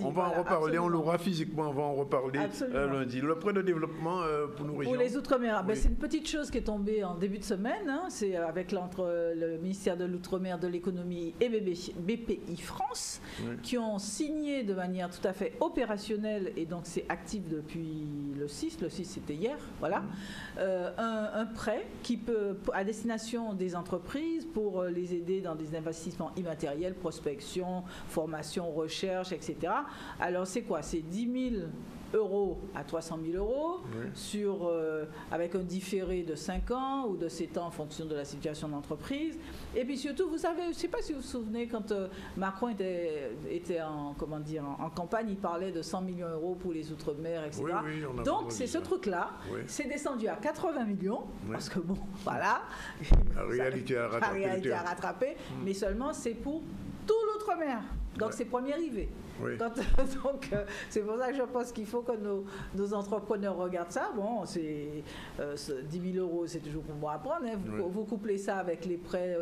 On va en reparler, on l'aura physiquement, on va en reparler lundi. Le prêt de développement pour nos régions.
Pour les Outre-mer, c'est une petite chose qui est tombée en début de semaine. C'est avec le ministère de l'Outre-mer, de l'économie et BPI France qui ont signé de manière tout à fait opérationnelle, et donc c'est actif depuis le 6 c'était hier, voilà, un prêt qui peut, à destination des entreprises pour les aider dans des investissements immatériels, prospection, formation, recherche, etc. Alors c'est quoi? C'est 10 000 € à 300 000 €, avec un différé de 5 ans ou de 7 ans en fonction de la situation de l'entreprise. Et puis surtout, vous savez, je ne sais pas si vous vous souvenez, quand Macron était en campagne, il parlait de 100 millions d'euros pour les Outre-mer, etc. Donc c'est ce truc-là, c'est descendu à 80 millions, parce que bon, voilà,
la réalité à rattraper,
mais seulement c'est pour tout l'Outre-mer. Donc c'est premier arrivé. Donc c'est pour ça que je pense qu'il faut que nos entrepreneurs regardent ça. Bon, c'est 10 000 €, c'est toujours pour moi à prendre. Hein. Vous couplez ça avec les prêts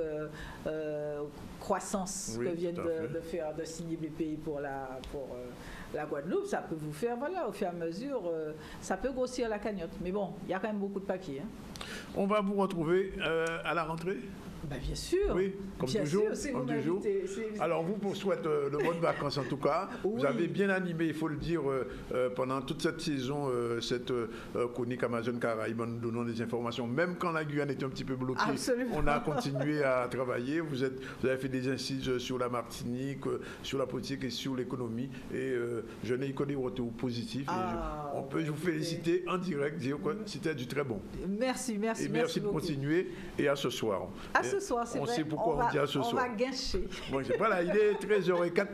croissance que viennent de signer BPI pour la Guadeloupe. Ça peut vous faire, voilà, au fur et à mesure, ça peut grossir la cagnotte. Mais bon, il y a quand même beaucoup de papiers. Hein.
On va vous retrouver à la rentrée.
Bien sûr.
Oui, comme
bien
toujours.
Sûr,
comme toujours. Alors, vous souhaite de bonnes vacances en tout cas. Vous avez bien animé, il faut le dire, pendant toute cette saison, cette chronique Amazon Caraïbes, en nous donnant des informations. Même quand la Guyane était un petit peu bloquée, on a continué à travailler. Vous avez fait des incises sur la Martinique, sur la politique et sur l'économie. Et je n'ai que des retours positifs. On peut vous féliciter en direct, dire que c'était du très bon.
Merci.
Et merci de continuer. Et à ce soir.
Ce soir, c'est
on
vrai.
Sait pourquoi on dit à ce soir.
On va gâcher.
Bon, voilà, il est 13h04.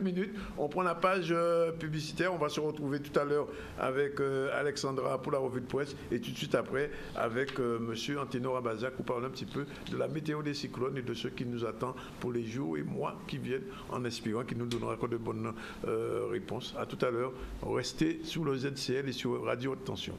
On prend la page publicitaire. On va se retrouver tout à l'heure avec Alexandra pour la revue de presse et tout de suite après avec monsieur Anténor Abazac pour parler un petit peu de la météo des cyclones et de ce qui nous attend pour les jours et mois qui viennent, en espérant qu'il nous donnera encore de bonnes réponses. À tout à l'heure. Restez sous le ZCL et sur Radio Haute Tension.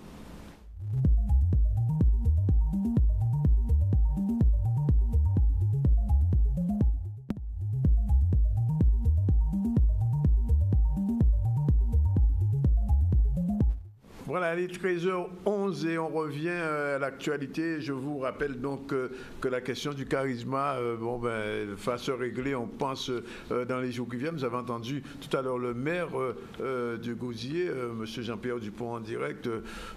Voilà, il est 13h11 et on revient à l'actualité. Je vous rappelle donc que la question du charisme va se régler, on pense, dans les jours qui viennent. Vous avez entendu tout à l'heure le maire de Gosier, M. Jean-Pierre Dupont en direct.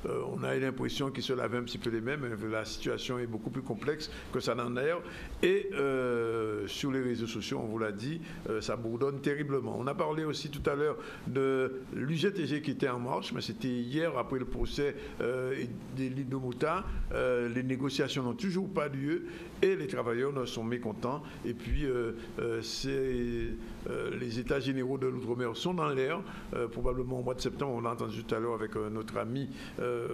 On a eu l'impression qu'il se lavait un petit peu les mains, mais la situation est beaucoup plus complexe que ça n'en est. Et sur les réseaux sociaux, on vous l'a dit, ça bourdonne terriblement. On a parlé aussi tout à l'heure de l'UGTG qui était en marche, mais c'était hier après le procès des lits de Mouta, les négociations n'ont toujours pas lieu et les travailleurs sont mécontents. Et puis, les États généraux de l'Outre-mer sont dans l'air. Probablement au mois de septembre, on l'a entendu tout à l'heure avec notre amie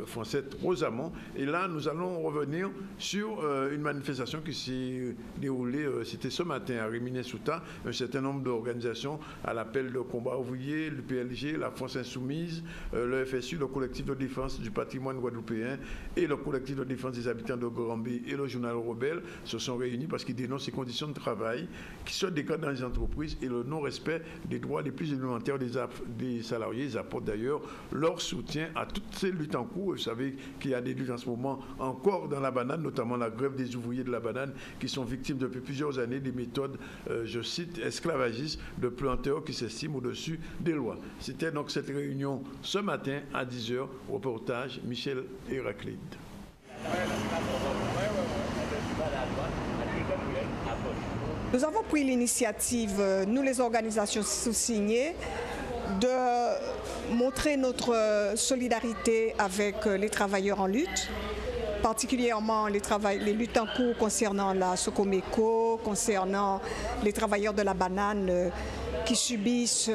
française Rosamond. Et là, nous allons revenir sur une manifestation qui s'est déroulée, c'était ce matin à Rimini-Souta, un certain nombre d'organisations à l'appel de combat ouvrier, le PLG, la France Insoumise, le FSU, le collectif de défense du patrimoine guadeloupéen et le collectif de défense des habitants de Granby et le journal Rebelle se sont réunis parce qu'ils dénoncent ces conditions de travail qui se décadent dans les entreprises et le non-respect des droits les plus élémentaires des salariés. Ils apportent d'ailleurs leur soutien à toutes ces luttes en cours. Vous savez qu'il y a des luttes en ce moment encore dans la banane, notamment la grève des ouvriers de la banane qui sont victimes depuis plusieurs années des méthodes, je cite, esclavagistes de planteurs qui s'estiment au-dessus des lois. C'était donc cette réunion ce matin à 10h. Reportage Michel Héraclide.
Nous avons pris l'initiative, nous les organisations sous-signées, de montrer notre solidarité avec les travailleurs en lutte, particulièrement les luttes en cours concernant la Socoméco, concernant les travailleurs de la banane qui subissent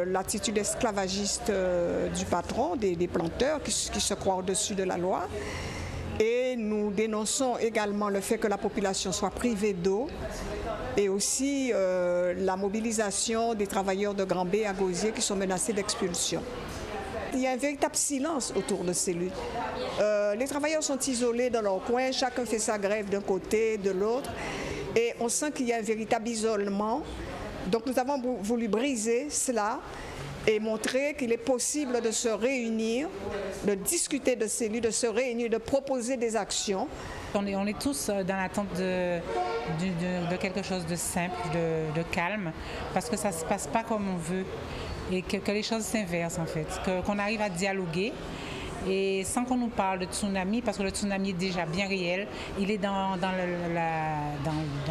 l'attitude esclavagiste du patron, des planteurs qui se croient au-dessus de la loi. Et nous dénonçons également le fait que la population soit privée d'eau et aussi la mobilisation des travailleurs de Granby à Gosier qui sont menacés d'expulsion. Il y a un véritable silence autour de ces luttes. Les travailleurs sont isolés dans leur coin, chacun fait sa grève d'un côté, de l'autre, et on sent qu'il y a un véritable isolement. Donc nous avons voulu briser cela et montrer qu'il est possible de se réunir, de discuter de ces luttes, de se réunir, de proposer des actions.
On est tous dans l'attente de quelque chose de simple, de calme, parce que ça ne se passe pas comme on veut et que les choses s'inversent en fait, qu'on arrive à dialoguer. Et sans qu'on nous parle de tsunami, parce que le tsunami est déjà bien réel, il est dans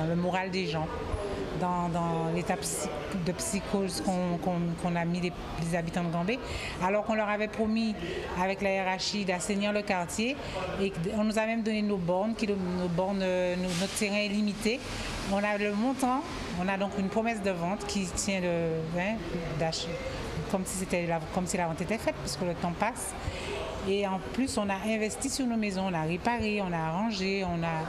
le moral des gens, dans l'état de psychose qu'on a mis les habitants de Granby, alors qu'on leur avait promis avec la hiérarchie d'assainir le quartier et on nous a même donné nos bornes, notre terrain est limité. On a le montant, on a donc une promesse de vente qui tient d'achat, comme si la vente était faite, puisque le temps passe. Et en plus, on a investi sur nos maisons, on a réparé, on a arrangé,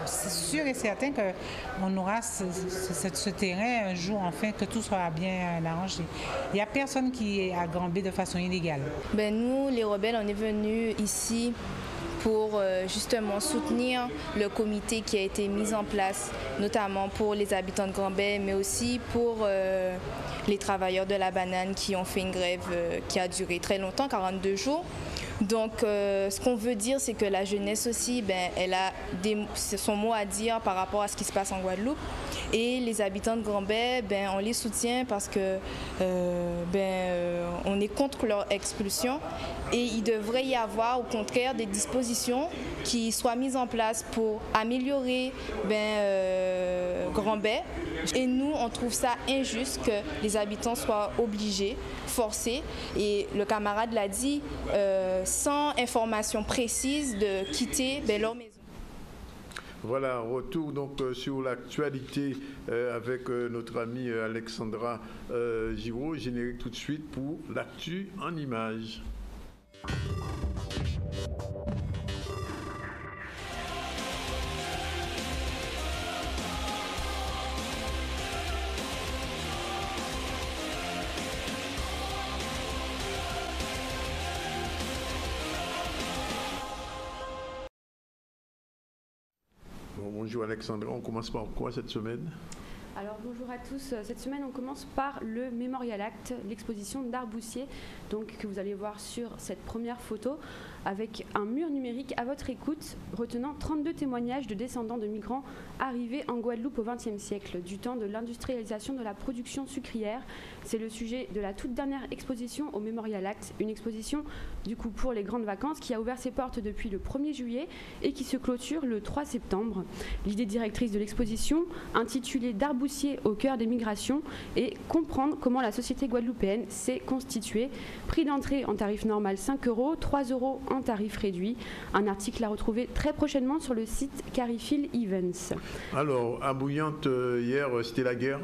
c'est sûr et certain qu'on aura ce terrain un jour, enfin, que tout sera bien arrangé. Il n'y a personne qui est à Granby de façon illégale.
Nous, les rebelles, on est venus ici pour justement soutenir le comité qui a été mis en place, notamment pour les habitants de Granby, mais aussi pour les travailleurs de la banane qui ont fait une grève qui a duré très longtemps, 42 jours. Donc, ce qu'on veut dire, c'est que la jeunesse aussi, elle a son mot à dire par rapport à ce qui se passe en Guadeloupe. Et les habitants de Granby, on les soutient parce que on est contre leur expulsion. Et il devrait y avoir, au contraire, des dispositions qui soient mises en place pour améliorer Granby. Et nous, on trouve ça injuste que les habitants soient obligés, forcés, et le camarade l'a dit, sans information précise de quitter leur maison.
Voilà, retour donc sur l'actualité avec notre amie Alexandra Giraud, générique tout de suite pour l'actu en images. Bonjour Alexandra, on commence par quoi cette semaine?
Alors bonjour à tous, cette semaine on commence par le Memorial Act, l'exposition d'art Boussier, donc que vous allez voir sur cette première photo, avec un mur numérique à votre écoute, retenant 32 témoignages de descendants de migrants arrivés en Guadeloupe au XXe siècle, du temps de l'industrialisation de la production sucrière. C'est le sujet de la toute dernière exposition au Memorial Act, une exposition du coup pour les grandes vacances, qui a ouvert ses portes depuis le 1er juillet et qui se clôture le 3 septembre. L'idée directrice de l'exposition, intitulée D'Arboussier au cœur des migrations, est comprendre comment la société guadeloupéenne s'est constituée. Prix d'entrée en tarif normal 5 €, 3 € en tarif réduit. Un article à retrouver très prochainement sur le site Carifil Events.
Alors, à Bouillante, hier, c'était la guerre?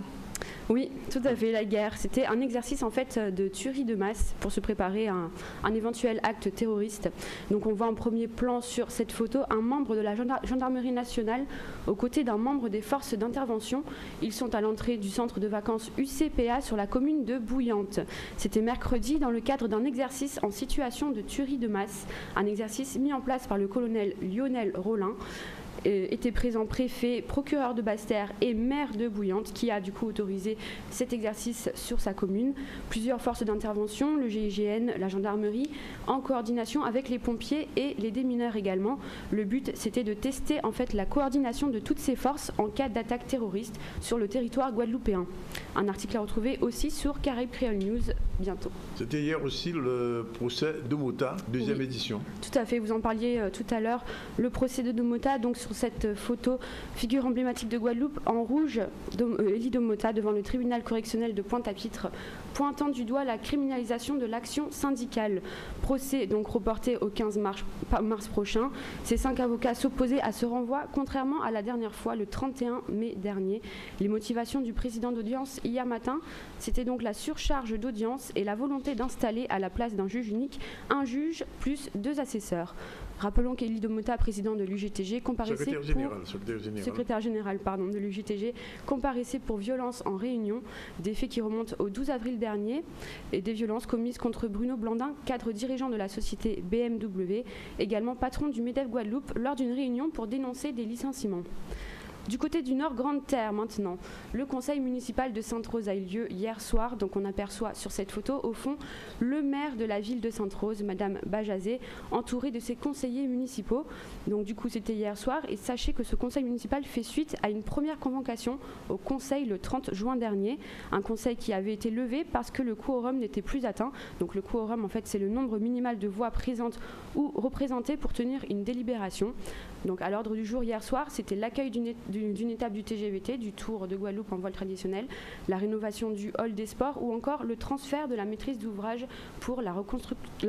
Oui, tout à fait, la guerre. C'était un exercice en fait de tuerie de masse pour se préparer à un éventuel acte terroriste. Donc on voit en premier plan sur cette photo un membre de la gendarmerie nationale aux côtés d'un membre des forces d'intervention. Ils sont à l'entrée du centre de vacances UCPA sur la commune de Bouillante. C'était mercredi dans le cadre d'un exercice en situation de tuerie de masse, un exercice mis en place par le colonel Lionel Rollin. Étaient présents préfet, procureur de Basse-Terre et maire de Bouillante qui a du coup autorisé cet exercice sur sa commune. Plusieurs forces d'intervention, le GIGN, la gendarmerie, en coordination avec les pompiers et les démineurs également. Le but c'était de tester en fait la coordination de toutes ces forces en cas d'attaque terroriste sur le territoire guadeloupéen. Un article à retrouver aussi sur Caraïbes Creole News bientôt.
C'était hier aussi le procès Domota, deuxième édition.
Tout à fait, vous en parliez tout à l'heure, le procès de Domota, donc sur cette photo, figure emblématique de Guadeloupe, en rouge, Élie Domota devant le tribunal correctionnel de Pointe-à-Pitre, pointant du doigt la criminalisation de l'action syndicale. Procès donc reporté au 15 mars prochain. Ces 5 avocats s'opposaient à ce renvoi, contrairement à la dernière fois, le 31 mai dernier. Les motivations du président d'audience hier matin, c'était donc la surcharge d'audience et la volonté d'installer à la place d'un juge unique un juge plus 2 assesseurs. Rappelons qu'Élie Domota, président de l'UGTG, comparaissait secrétaire général de l'UGTG, comparaissait pour violence en réunion, des faits qui remontent au 12 avril dernier, et des violences commises contre Bruno Blandin, cadre dirigeant de la société BMW, également patron du MEDEF Guadeloupe, lors d'une réunion pour dénoncer des licenciements. Du côté du Nord Grande Terre maintenant, le conseil municipal de Sainte-Rose a eu lieu hier soir, donc on aperçoit sur cette photo au fond le maire de la ville de Sainte-Rose, Madame Bajazé, entourée de ses conseillers municipaux. Donc du coup c'était hier soir et sachez que ce conseil municipal fait suite à une première convocation au conseil le 30 juin dernier, un conseil qui avait été levé parce que le quorum n'était plus atteint. Donc le quorum en fait c'est le nombre minimal de voix présentes ou représentées pour tenir une délibération. Donc à l'ordre du jour hier soir, c'était l'accueil d'une étape du TGVT, du Tour de Guadeloupe en voile traditionnel, la rénovation du hall des sports ou encore le transfert de la maîtrise d'ouvrage pour la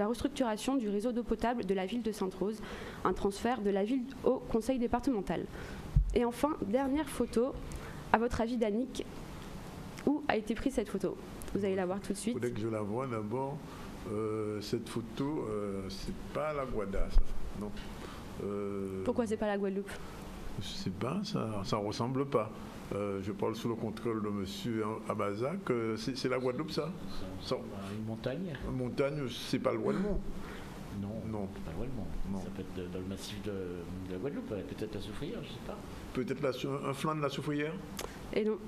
restructuration du réseau d'eau potable de la ville de Sainte-Rose, un transfert de la ville au conseil départemental. Et enfin, dernière photo, à votre avis Danick, où a été prise cette photo? Vous allez la voir tout de suite.
Il faudrait que je la vois d'abord. Cette photo, c'est pas la Guada, ça. Non.
Pourquoi c'est pas la Guadeloupe?
Je sais pas, ça ressemble pas. Je parle sous le contrôle de monsieur Abazac. C'est la Guadeloupe, ça?
Une montagne.
Une montagne, c'est pas le Guadeloupe.
Non, pas le Guadeloupe. Ça peut être dans le massif de la Guadeloupe, peut-être la Soufrière, je sais pas.
Peut-être un flanc de la Soufrière?
Et non.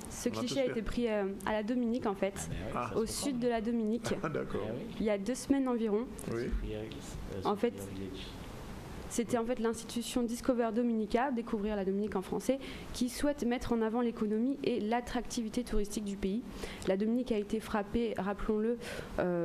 Ce cliché a été pris à la Dominique en fait, au sud de la Dominique, il y a 2 semaines environ.
Oui.
En fait, c'était en fait l'institution Discover Dominica, découvrir la Dominique en français, qui souhaite mettre en avant l'économie et l'attractivité touristique du pays. La Dominique a été frappée, rappelons-le,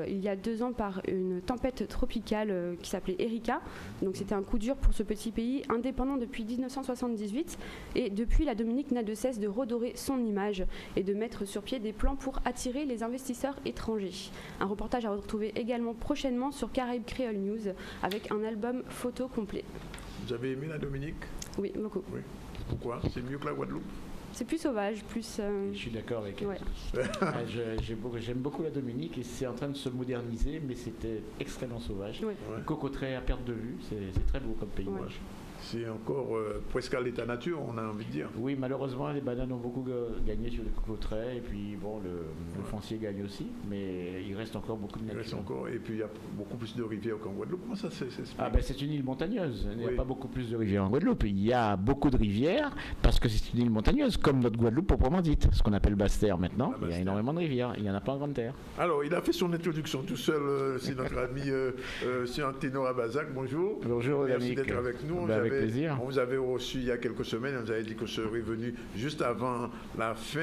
il y a 2 ans par une tempête tropicale qui s'appelait Erika. Donc c'était un coup dur pour ce petit pays, indépendant depuis 1978. Et depuis, la Dominique n'a de cesse de redorer son image et de mettre sur pied des plans pour attirer les investisseurs étrangers. Un reportage à retrouver également prochainement sur Caraïbes Creole News avec un album photo complet.
Vous avez aimé la Dominique?
Oui, beaucoup.
Oui. Pourquoi? C'est mieux que la Guadeloupe?
C'est plus sauvage, plus...
Je suis d'accord avec elle. J'aime beaucoup la Dominique et c'est en train de se moderniser, mais c'était extrêmement sauvage.
Oui.
Cocoterais à perte de vue, c'est très beau comme pays.
Ouais.
C'est encore presque à l'état nature, on a envie de dire.
Oui, malheureusement, les bananes ont beaucoup gagné sur les cocoteraies, et puis bon, le foncier gagne aussi, mais il reste encore beaucoup de nature.
Il reste encore, et puis il y a beaucoup plus de rivières qu'en Guadeloupe. Comment ça
c'est une île montagneuse. Il n'y a pas beaucoup plus de rivières en Guadeloupe. Il y a beaucoup de rivières parce que c'est une île montagneuse. comme notre Guadeloupe proprement dite, ce qu'on appelle Basse-Terre maintenant. Il y a énormément de rivières, il n'y en a pas en Grande Terre.
Alors, il a fait son introduction tout seul, c'est notre ami Ténor Abazac. Bonjour.
Bonjour,
merci d'être avec nous.
Avec plaisir.
On vous avait reçu il y a quelques semaines, on vous avait dit que vous serez venu juste avant la fin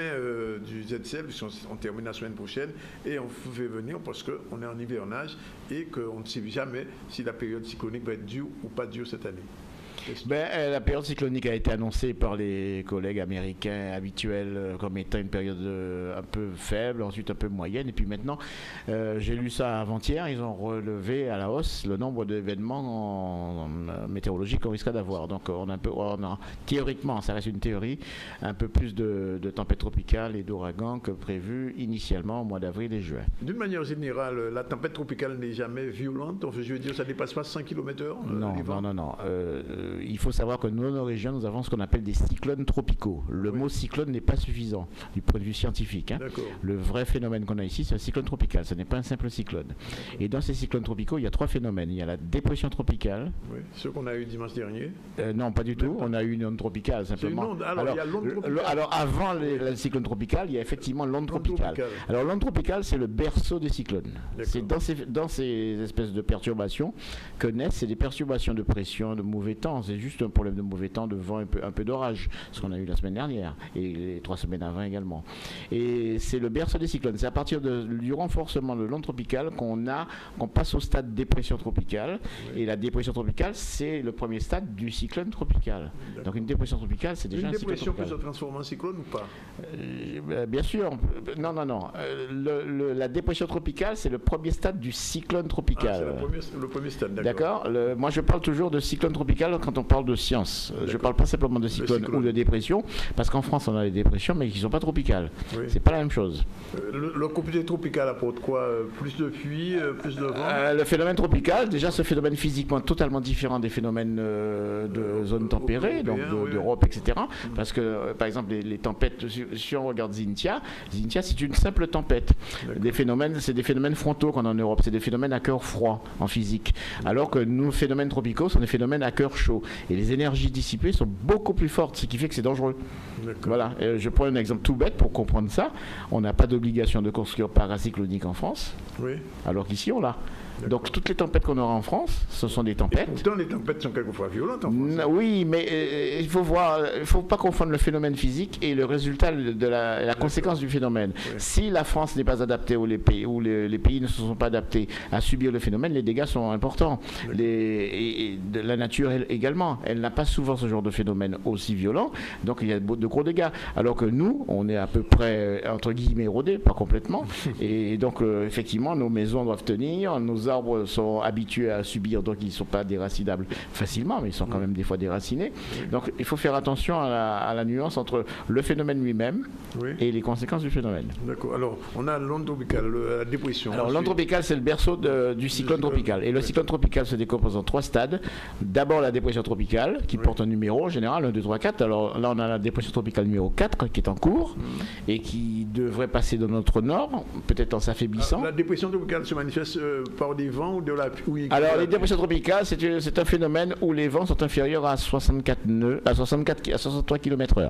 du ZCL, puisqu'on termine la semaine prochaine, et on vous fait venir parce qu'on est en hivernage et qu'on ne sait jamais si la période cyclonique va être dure ou pas dure cette année.
La période cyclonique a été annoncée par les collègues américains habituels comme étant une période un peu faible, ensuite un peu moyenne, et puis maintenant, j'ai lu ça avant-hier, ils ont relevé à la hausse le nombre d'événements météorologiques qu'on risque d'avoir. Donc on a théoriquement, ça reste une théorie, un peu plus de tempêtes tropicales et d'ouragans que prévu initialement au mois d'avril et juin.
D'une manière générale, la tempête tropicale n'est jamais violente, je veux dire, ça ne dépasse pas 100 km/h
Non. Il faut savoir que dans nos régions, nous avons ce qu'on appelle des cyclones tropicaux. Le mot cyclone n'est pas suffisant du point de vue scientifique. Le vrai phénomène qu'on a ici, c'est un cyclone tropical. Ce n'est pas un simple cyclone. Et dans ces cyclones tropicaux, il y a 3 phénomènes. Il y a la dépression tropicale.
Oui, ce qu'on a eu dimanche dernier.
Non, pas du tout. On a eu une onde tropicale, simplement.
Alors, il y a l'onde tropicale.
Alors, avant le cyclone tropical, il y a effectivement l'onde tropicale. Alors, l'onde tropicale, c'est le berceau des cyclones. C'est dans ces espèces de perturbations que naissent des perturbations de pression, de mauvais temps. C'est juste un problème de mauvais temps, de vent, un peu d'orage, ce qu'on a eu la semaine dernière et les 3 semaines avant également. Et c'est le berceau des cyclones. C'est à partir du renforcement de l'onde tropicale qu'on passe au stade de dépression tropicale. Oui. Et la dépression tropicale, c'est le premier stade du cyclone tropical. Donc une dépression tropicale, c'est déjà un cyclone tropical.
Une dépression peut se transformer en cyclone ou pas?
Bien sûr. Non. La dépression tropicale, c'est le premier stade du cyclone tropical.
C'est le premier stade,
d'accord. Moi, je parle toujours de cyclone tropical quand on parle de science. Je ne parle pas simplement de cyclone ou de dépression, parce qu'en France, on a des dépressions, mais qui ne sont pas tropicales. Oui. C'est pas la même chose.
Le comité tropical apporte quoi? Plus de pluie, plus de vent?
Le phénomène tropical, déjà, ce phénomène physiquement totalement différent des phénomènes de zones tempérées, donc d'Europe, etc. Parce que, par exemple, les tempêtes, si on regarde Xynthia, c'est une simple tempête. C'est des phénomènes frontaux qu'on a en Europe, c'est des phénomènes à cœur froid en physique. Alors que nos phénomènes tropicaux sont des phénomènes à cœur chaud. Et les énergies dissipées sont beaucoup plus fortes, ce qui fait que c'est dangereux. Voilà. Je prends un exemple tout bête pour comprendre ça. On n'a pas d'obligation de construire paracyclonique en France, alors qu'ici on l'a. Donc toutes les tempêtes qu'on aura en France, ce sont des tempêtes.
Et pourtant les tempêtes sont quelquefois violentes en France.
Oui, mais il faut pas confondre le phénomène physique et le résultat de la conséquence du phénomène. Oui. Si la France n'est pas adaptée ou les pays ne se sont pas adaptés à subir le phénomène, les dégâts sont importants. La nature également, elle n'a pas souvent ce genre de phénomène aussi violent, donc il y a de gros dégâts. Alors que nous, on est à peu près entre guillemets érodés, pas complètement, et donc effectivement nos maisons doivent tenir, nos arbres sont habitués à subir, donc ils ne sont pas déracinables facilement, mais ils sont quand même des fois déracinés. Donc il faut faire attention à la nuance entre le phénomène lui-même et les conséquences du phénomène.
D'accord. Alors on a l'onde tropicale, la dépression.
Alors l'onde tropicale, c'est le berceau du cyclone tropical. Et le cyclone tropical se décompose en 3 stades. D'abord la dépression tropicale, qui porte un numéro en général, 1, 2, 3, 4. Alors là on a la dépression tropicale numéro 4 qui est en cours et qui devrait passer dans notre nord, peut-être en s'affaiblissant.
La dépression tropicale se manifeste par des vents ou de la pluie?
Alors les dépressions tropicales, c'est un phénomène où les vents sont inférieurs à 63 km/h.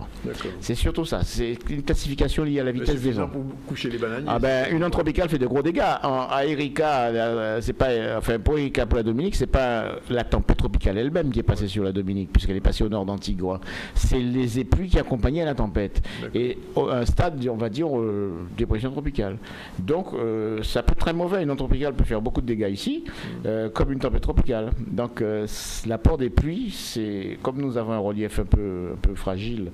C'est surtout ça. C'est une classification liée à la vitesse des vents.
Pour coucher les bananiers.
Une onde tropicale fait de gros dégâts. À Erika, c'est pas, pour Erika, pour la Dominique, c'est pas la tempête tropicale elle-même qui est passée sur la Dominique, puisqu'elle est passée au nord d'Antigua. C'est les pluies qui accompagnaient la tempête. Et un stade, on va dire, dépression tropicale. Donc ça peut être très mauvais. Une onde tropicale peut faire beaucoup de dégâts ici, comme une tempête tropicale. Donc l'apport des pluies, c'est comme nous avons un relief un peu fragile.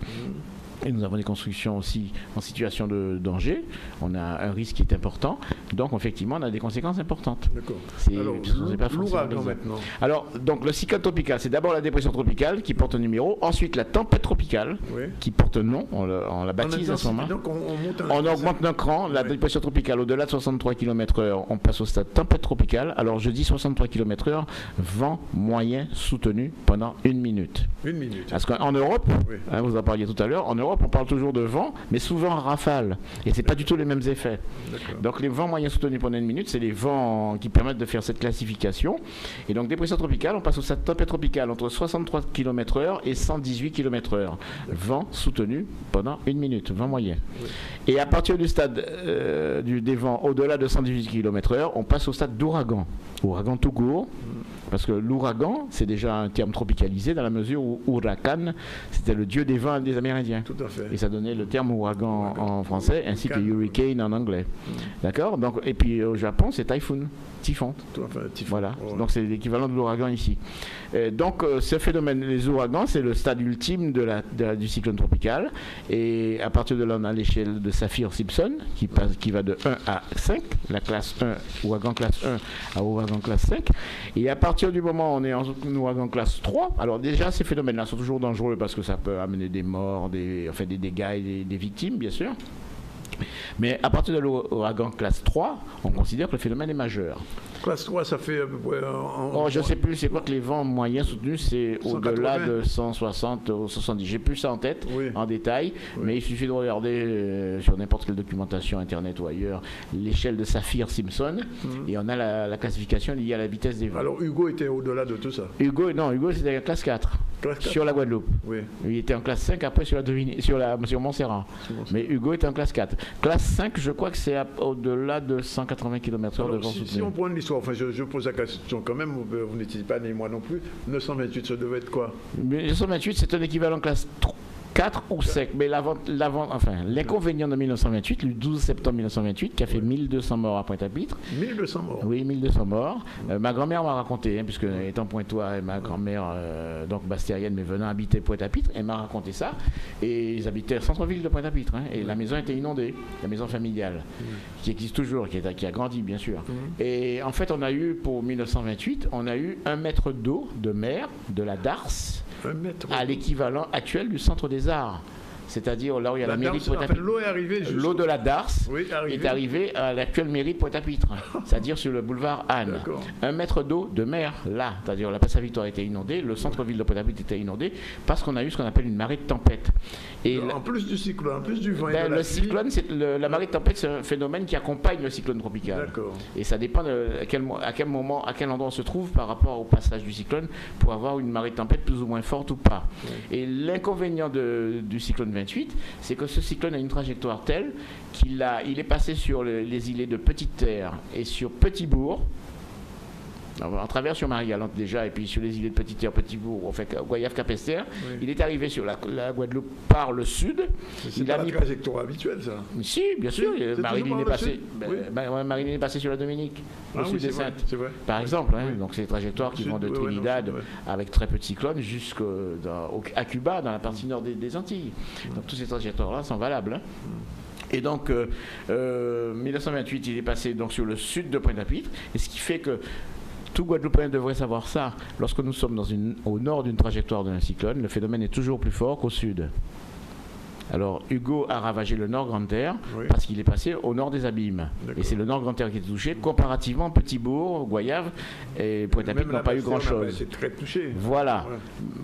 Et nous avons des constructions aussi en situation de danger. On a un risque qui est important. Donc, effectivement, on a des conséquences importantes.
D'accord.
Alors,
l'ouragan maintenant.
Alors, donc, le cyclone tropical, c'est d'abord la dépression tropicale qui porte un numéro. Ensuite, la tempête tropicale qui porte un nom. On la baptise à ce moment.
Donc,
on augmente d'un cran. La dépression tropicale, au-delà de 63 km/h, on passe au stade tempête tropicale. Alors, je dis 63 km/h, vent moyen soutenu pendant 1 minute.
1 minute.
Parce qu'en Europe, vous en parliez tout à l'heure, en Europe, Europe, on parle toujours de vent, mais souvent en rafale. Et c'est pas du tout les mêmes effets. Donc les vents moyens soutenus pendant 1 minute, c'est les vents qui permettent de faire cette classification. Et donc dépression tropicale, on passe au stade tempête tropicale entre 63 km/h et 118 km/h. Vent soutenu pendant 1 minute, vent moyen. Et à partir du stade des vents au-delà de 118 km/h, on passe au stade d'ouragan. Ouragan tout court. Parce que l'ouragan, c'est déjà un terme tropicalisé dans la mesure où Huracan, c'était le dieu des vents des Amérindiens.
Tout à fait.
Et ça donnait le terme ouragan en français, ainsi que hurricane en anglais. D'accord. Donc, et puis au Japon, c'est typhoon. Typhon. Voilà. Donc c'est l'équivalent de l'ouragan ici. Donc ce phénomène, les ouragans, c'est le stade ultime du cyclone tropical. Et à partir de là, on a l'échelle de Saffir-Simpson qui va de 1 à 5, la classe 1, ouragan classe 1 à ouragan classe 5. Et à partir du moment où on est en ouragan classe 3, alors déjà ces phénomènes-là sont toujours dangereux parce que ça peut amener des morts, des dégâts et des victimes, bien sûr. Mais à partir de l'ouragan classe 3, on considère que le phénomène est majeur.
Classe 3, ça fait à peu près...
je ne sais plus, c'est quoi que les vents moyens soutenus, c'est au-delà de 160 ou 170. J'ai plus ça en tête, en détail, mais il suffit de regarder sur n'importe quelle documentation, Internet ou ailleurs, l'échelle de Saffir-Simpson, et on a la classification liée à la vitesse des vents.
Alors Hugo était au-delà de tout ça?
Hugo c'était en classe 4, sur la Guadeloupe. Oui. Il était en classe 5 après sur Montserrat. Mais Hugo était en classe 4. Classe 5, je crois que c'est au-delà de 180 km/h de vent soutenu.
Si on prend l'histoire, enfin je pose la question quand même, vous n'étiez pas né moi non plus, 928, ça devait être quoi?
928, c'est un équivalent classe 4 ou 5, mais l'inconvénient de 1928, le 12 septembre 1928, qui a fait 1200 morts à Pointe-à-Pitre.
1200 morts?
Oui, 1200 morts. Ma grand-mère m'a raconté, puisque étant pointois, et ma grand-mère, donc bastérienne, mais venant habiter Pointe-à-Pitre, elle m'a raconté ça. Et ils habitaient au centre-ville de Pointe-à-Pitre, et la maison était inondée, la maison familiale, qui existe toujours, qui a grandi, bien sûr. Et en fait, on a eu, pour 1928, on a eu 1 mètre d'eau de mer de la Darse, à l'équivalent actuel du centre des arts. C'est-à-dire là où il y a la mairie de Pointe-à-Pitre.
L'eau est arrivée
l'eau de la Darse est arrivée à l'actuelle mairie de Pointe-à-Pitre, c'est-à-dire sur le boulevard Anne. 1 mètre d'eau de mer là, c'est-à-dire la place Saint-Victor a été inondée, le centre-ville de Pointe-à-Pitre était inondé parce qu'on a eu ce qu'on appelle une marée de tempête. Et
en plus du cyclone, en plus du vent.
Le cyclone, la marée de tempête, c'est un phénomène qui accompagne le cyclone tropical. Et ça dépend à quel moment, à quel endroit on se trouve par rapport au passage du cyclone pour avoir une marée de tempête plus ou moins forte ou pas. Et l'inconvénient du cyclone 28, c'est que ce cyclone a une trajectoire telle qu'il est passé sur les îlets de Petite-Terre et sur Petit-Bourg, en travers sur Marie-Galante déjà, et puis sur les îlets de Petite-Terre, Petit-Bourg, on fait Goyave-Capester. Il est arrivé sur la Guadeloupe par le sud.
C'est pas la trajectoire habituelle, ça?
Si, bien sûr. Marilyn est passée sur la Dominique, au sud des Saintes, par exemple. Donc c'est des trajectoires qui vont de Trinidad, avec très peu de cyclones, jusqu'à Cuba, dans la partie nord des Antilles. Donc toutes ces trajectoires-là sont valables. Et donc, 1928, il est passé donc sur le sud de Pointe-à-Pitre, et ce qui fait que tout Guadeloupéen devrait savoir ça. Lorsque nous sommes au nord d'une trajectoire d'un cyclone, le phénomène est toujours plus fort qu'au sud. Alors, Hugo a ravagé le Nord Grande-Terre parce qu'il est passé au nord des abîmes. Et c'est le Nord Grande-Terre qui est touché. Comparativement, Petit-Bourg, Goyave et Pointe-à-Pitre n'ont pas eu grand-chose.
C'est très touché.
Voilà,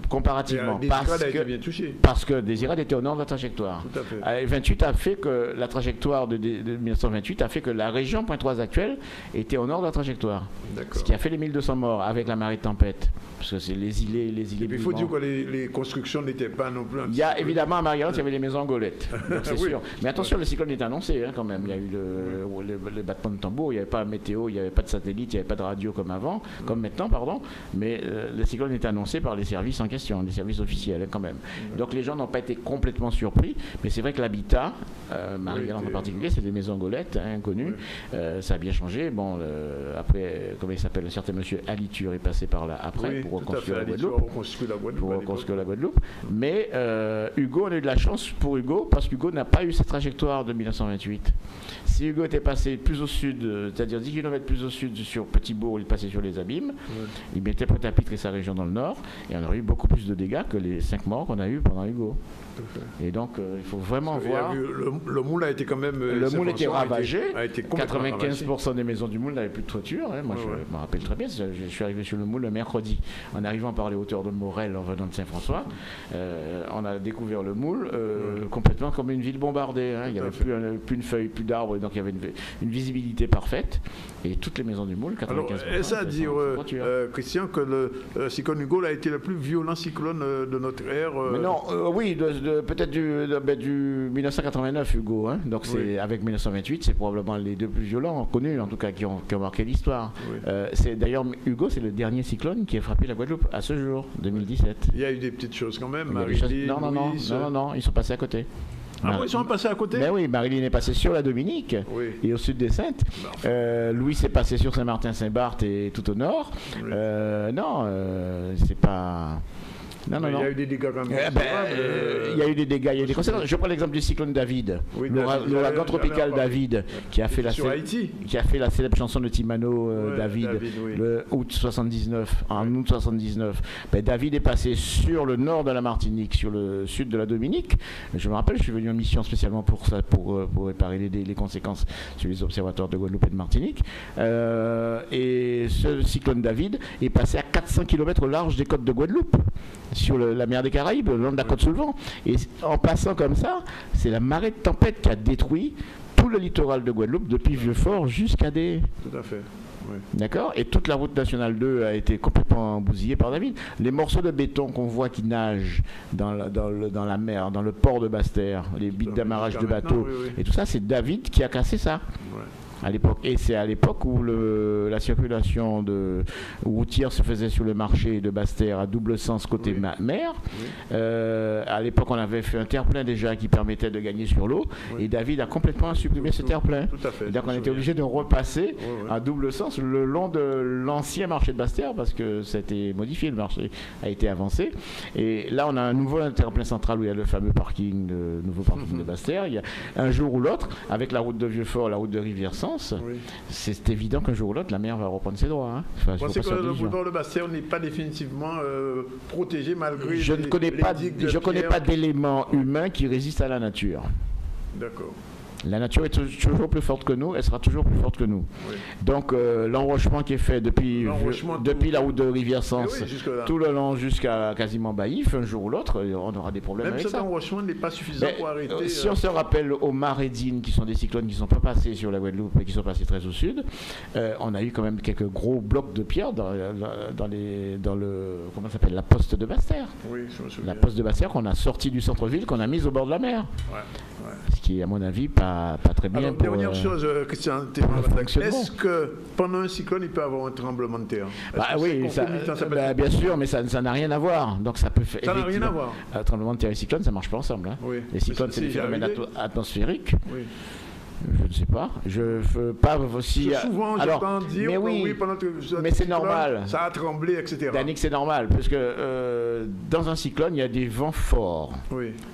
comparativement.
Désirade a été bien touché.
Parce que Désirade était au nord de la trajectoire.
Tout à fait.
28 a fait que la trajectoire de 1928 a fait que la région pointoise actuelle était au nord de la trajectoire. Ce qui a fait les 1200 morts avec la marée de tempête. Parce que c'est les îlets.
Il faut dire que les constructions n'étaient pas non plus.
Il y a évidemment à Marie-Galante, il y avait les maisons en golettes. C'est sûr. Mais attention, le cyclone est annoncé quand même. Il y a eu le battement de tambour, il n'y avait pas de météo, il n'y avait pas de satellite, il n'y avait pas de radio comme avant, comme maintenant, pardon. Mais le cyclone est annoncé par les services en question, les services officiels quand même. Donc les gens n'ont pas été complètement surpris, mais c'est vrai que l'habitat, Marie-Galante en particulier, c'est des maisons en golettes, inconnues. Ça a bien changé. Bon, après, comment il s'appelle, un certain monsieur Aliture est passé par là après pour reconstruire la Guadeloupe. Mais Hugo, on a eu de la chance pour Hugo, parce qu'Hugo n'a pas eu cette trajectoire de 1928. Si Hugo était passé plus au sud, c'est-à-dire 10 km plus au sud sur Petit-Bourg, il passait sur les abîmes, il mettait Pointe-à-Pitre et sa région dans le nord, et on aurait eu beaucoup plus de dégâts que les 5 morts qu'on a eu pendant Hugo. Et donc, il faut vraiment voir.
Le moule a été quand même.
Le moule était ravagé.
95%
des maisons du moule n'avaient plus de toiture. Moi, je me rappelle très bien. Je suis arrivé sur le moule le mercredi. En arrivant par les hauteurs de Morel en venant de Saint-François, on a découvert le moule. complètement comme une ville bombardée. Hein. Il n'y avait plus une feuille, plus d'arbres, donc il y avait une visibilité parfaite. Et toutes les maisons du Moule, 95%.
Alors, est-ce à dire, Christian, que le cyclone Hugo a été le plus violent cyclone de notre ère
Mais non, oui, peut-être du 1989, Hugo. Hein. Donc, c'est avec 1928, c'est probablement les deux plus violents connus, en tout cas, qui ont marqué l'histoire. C'est d'ailleurs, Hugo, c'est le dernier cyclone qui a frappé la Guadeloupe à ce jour, 2017.
Il y a eu des petites choses quand même.
Non, ils sont passés à côté.
Ah bon, ils sont passés à côté?
Ben oui, Marilyn est passée sur la Dominique et au sud des Saintes. Louis est passé sur Saint-Martin-Saint-Barth et tout au nord. C'est pas... Non.
Il y a eu des dégâts quand même.
Il y a eu des dégâts, il y a eu des conséquences. Je prends l'exemple du cyclone David, l'ouragan tropical David, qui a fait la célèbre chanson de Timano, David, le août 79, en août 79. David est passé sur le nord de la Martinique, sur le sud de la Dominique. Je me rappelle, je suis venu en mission spécialement pour ça, pour réparer les conséquences sur les observatoires de Guadeloupe et de Martinique. Et ce cyclone David est passé à 400 km au large des côtes de Guadeloupe, sur la mer des Caraïbes, le long de la côte sous le vent. Et en passant comme ça, c'est la marée de tempête qui a détruit tout le littoral de Guadeloupe, depuis Vieux-Fort jusqu'à des...
Tout à fait. Oui.
D'accord. Et toute la route nationale 2 a été complètement bousillée par David. Les morceaux de béton qu'on voit qui nagent dans la mer, dans le port de Basse-Terre, les bites d'amarrage de bateaux, et tout ça, c'est David qui a cassé ça. À l'époque. Et c'est à l'époque où la circulation routière se faisait sur le marché de Basse-Terre à double sens côté mer. À l'époque, on avait fait un terre-plein déjà qui permettait de gagner sur l'eau. Et David a complètement supprimé ce terre-plein. Donc on était obligé de repasser à double sens le long de l'ancien marché de Basse-Terre parce que ça a été modifié, le marché a été avancé. Et là, on a un nouveau terre-plein central où il y a le fameux parking, le nouveau parking de Basse-Terre. Il y a un jour ou l'autre, avec la route de Vieux-Fort, la route de Rivière-Sens, c'est évident qu'un jour ou l'autre, la mer va reprendre ses droits. Hein.
Vous pensez que le boulevard de Basse-Terre n'est pas définitivement protégé malgré
Je ne connais pas d'éléments humains qui résistent à la nature.
D'accord.
La nature est toujours plus forte que nous, elle sera toujours plus forte que nous. Donc l'enrochement qui est fait depuis la route de Rivière-Sens, tout le long jusqu'à quasiment Baïf, un jour ou l'autre, on aura des problèmes avec ça.
Même cet enrochement n'est pas suffisant pour arrêter...
Si on se rappelle aux Marédines, qui sont des cyclones qui ne sont pas passés sur la Guadeloupe et qui sont passés très au sud, on a eu quand même quelques gros blocs de pierre dans comment ça s'appelle, la poste de Basse-Terre.
Oui, je me souviens.
La poste de Basse-Terre qu'on a sortie du centre-ville, qu'on a mise au bord de la mer. Ce qui est à mon avis pas très bien.
Alors, dernière chose, Christian, est-ce que pendant un cyclone, il peut y avoir un tremblement de terre?
Oui, bien sûr, mais ça n'a rien à voir. Donc ça peut faire.
Ça n'a rien à voir.
Un tremblement de terre et cyclone, ça ne marche pas ensemble. Hein. Les cyclones, c'est des phénomènes atmosphériques. Je ne sais pas. Je ne veux pas aussi.
Souvent, je peux en dire
mais oui,
pendant que
mais c'est normal.
Ça a tremblé, etc.
Danick, c'est normal, parce que dans un cyclone, il y a des vents forts.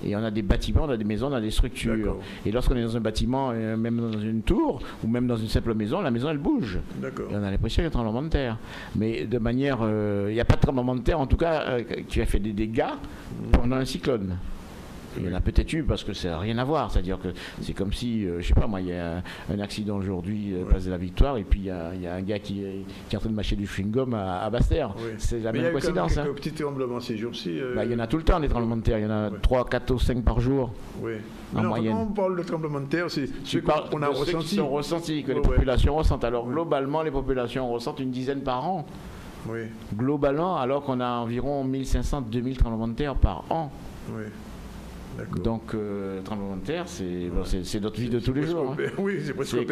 Et on a des bâtiments, on a des maisons, on a des structures. Et lorsqu'on est dans un bâtiment, même dans une tour, ou même dans une simple maison, la maison, elle bouge. Et on a l'impression qu'il y a un tremblement de terre. Mais de manière... il n'y a pas de tremblement de terre, en tout cas, qui a fait des dégâts pendant un cyclone. Il y en a peut-être eu parce que ça n'a rien à voir. C'est-à-dire que c'est comme si, je ne sais pas moi, il y a un accident aujourd'hui, place de la Victoire, et puis il y a un gars qui est en train de mâcher du chewing-gum à Basse-Terre. C'est la même coïncidence.
Il y a quelques petits tremblements ces jours-ci.
Il y en a tout le temps des tremblements de terre. Il y en a 3, 4 ou 5 par jour.
En moyenne. Quand on parle de tremblements de terre, c'est ceux qu'on a ressentis.
Ceux qui sont ressentis, que les populations ressentent. Alors globalement, les populations ressentent une dizaine par an. Globalement, alors qu'on a environ 1500-2000 tremblements de terre par an. Donc, le tremblement de terre, c'est notre vie de tous les jours. C'est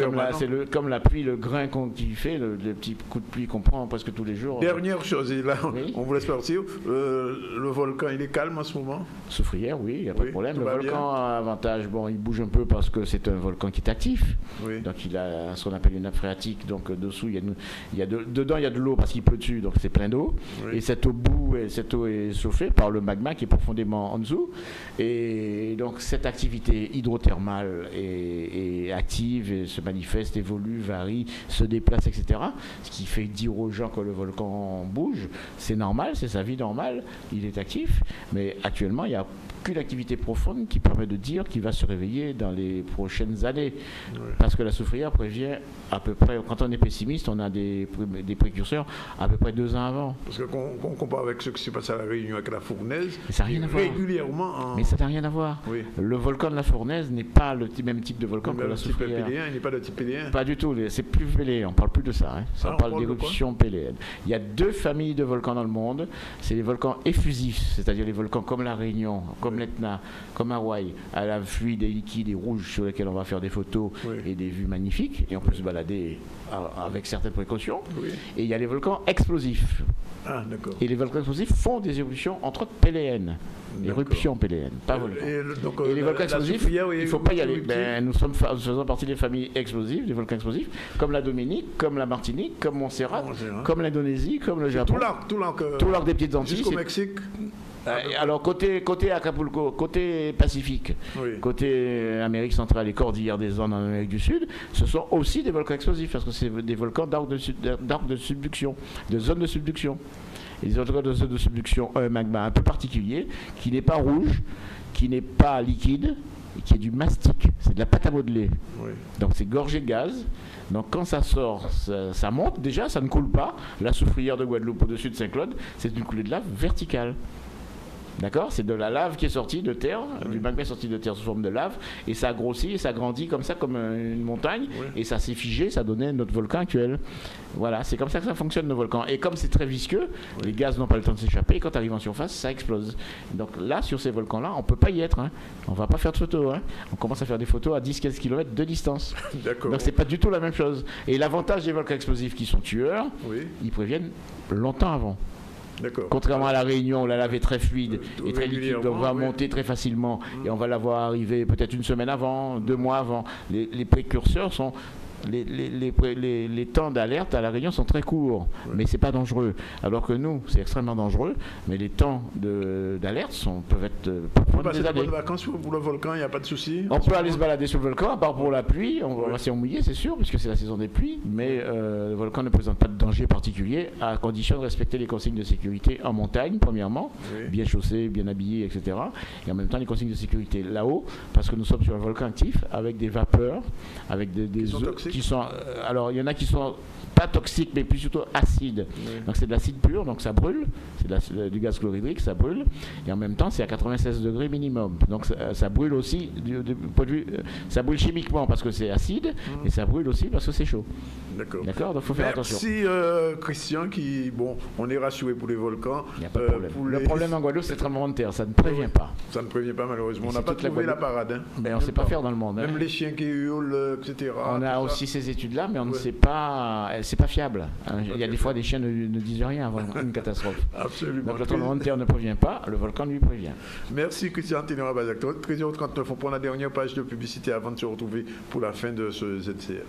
comme la pluie, le grain qui fait, le petit coup de pluie qu'on prend presque tous les jours.
Dernière chose, et là, on vous laisse partir. Le volcan, il est calme en ce moment?
Soufrière, oui, il n'y a pas de problème. Le volcan a avantage, il bouge un peu parce que c'est un volcan qui est actif. Donc, il a ce qu'on appelle une nappe phréatique. Donc, dessous, dedans, il y a de l'eau parce qu'il pleut dessus, donc c'est plein d'eau. Et cette eau est chauffée par le magma qui est profondément en dessous. Et donc cette activité hydrothermale est active, et se manifeste, évolue, varie, se déplace, etc. Ce qui fait dire aux gens que le volcan bouge, c'est normal, c'est sa vie normale, il est actif, mais actuellement il y a aucune activité profonde qui permet de dire qu'il va se réveiller dans les prochaines années. Parce que la soufrière prévient à peu près, quand on est pessimiste, on a des précurseurs à peu près 2 ans avant.
Parce qu'on compare avec ce qui s'est passé à la Réunion avec la Fournaise,
ça n'a rien à voir.
Régulièrement.
Mais ça n'a rien à voir. Oui. Le volcan de la Fournaise n'est pas le même type de volcan que la soufrière.
Il n'est pas de type péléen.
Pas du tout. C'est plus péléen. On ne parle plus de ça. Hein. On parle d'éruption péléenne. Il y a 2 familles de volcans dans le monde. C'est les volcans effusifs, c'est-à-dire les volcans comme la Réunion, comme l'Etna, comme Hawaï, à la fluide et liquide et rouge sur lesquels on va faire des photos et des vues magnifiques. Et on peut se balader avec certaines précautions. Oui. Et il y a les volcans explosifs.
Ah, d'accord.
Et les volcans explosifs font des éruptions entre autres péléennes. Éruptions péléennes, pas volcans. Et les volcans explosifs, il ne faut pas y aller. Nous faisons partie des familles explosives, des volcans explosifs, comme la Dominique, comme la Martinique, comme Montserrat, comme l'Indonésie, comme le Japon.
Tout
l'arc des petites Antilles.
Jusqu'au Mexique.
Alors côté Acapulco, côté Pacifique, côté Amérique centrale et Cordillère des Andes en Amérique du Sud, ce sont aussi des volcans explosifs parce que c'est des volcans d'arc de subduction, de zone de subduction. Et les volcans de zone de subduction ont un magma un peu particulier qui n'est pas rouge, qui n'est pas liquide, et qui est du mastic, c'est de la pâte à modeler. Donc c'est gorgé de gaz. Donc quand ça sort, ça monte déjà, ça ne coule pas. La soufrière de Guadeloupe au-dessus de Saint-Claude, c'est une coulée de lave verticale. D'accord? C'est de la lave qui est sortie de terre, du magma sorti de terre sous forme de lave, et ça grossit, et ça grandit comme ça, comme une montagne, et ça s'est figé, ça donnait notre volcan actuel. Voilà, c'est comme ça que ça fonctionne, nos volcans. Et comme c'est très visqueux, les gaz n'ont pas le temps de s'échapper, et quand tu arrives en surface, ça explose. Donc là, sur ces volcans-là, on ne peut pas y être. Hein. On ne va pas faire de photos. Hein. On commence à faire des photos à 10-15 km de distance. Donc c'est pas du tout la même chose. Et l'avantage des volcans explosifs qui sont tueurs, ils préviennent longtemps avant. Contrairement à la Réunion, la lave est très fluide et très liquide, donc on va monter très facilement et on va la voir arriver peut-être une semaine avant, 2 mois avant. Les précurseurs sont... Les temps d'alerte à la Réunion sont très courts, mais c'est pas dangereux. Alors que nous, c'est extrêmement dangereux, mais les temps d'alerte peuvent être
prendre des années. Pour les vacances pour le volcan, il n'y a pas de souci.
On peut aller se balader sur le volcan, à part pour la pluie. On va s'y mouiller, c'est sûr, puisque c'est la saison des pluies, mais le volcan ne présente pas de danger particulier, à condition de respecter les consignes de sécurité en montagne, premièrement, bien chaussé, bien habillé, etc. Et en même temps les consignes de sécurité là-haut, parce que nous sommes sur un volcan actif avec des vapeurs, avec des eaux qui sont, alors il y en a qui sont pas toxiques mais plus surtout acides. Donc c'est de l'acide pur, donc ça brûle, c'est du gaz chlorhydrique, ça brûle, et en même temps c'est à 96 degrés minimum. Donc ça brûle aussi ça brûle chimiquement parce que c'est acide, et ça brûle aussi parce que c'est chaud. D'accord, donc il faut faire attention.
Merci Christian, on est rassuré pour les volcans.
Il n'y a pas de problème. Le problème en Guadeloupe, c'est le tremblement de terre, ça ne prévient pas.
Ça ne prévient pas malheureusement. On n'a pas trouvé la parade. Hein.
Ben, on ne sait pas faire dans le monde.
Même les chiens qui hurlent, etc.
On a aussi ces études-là, mais on ne sait pas, c'est pas fiable. Il y a des fois des chiens ne disent rien avant une catastrophe.
Absolument.
Donc le tremblement de terre ne prévient pas, le volcan lui prévient.
Merci Christian Ténor Abazak. 13h39, on prend la dernière page de publicité avant de se retrouver pour la fin de ce ZCR.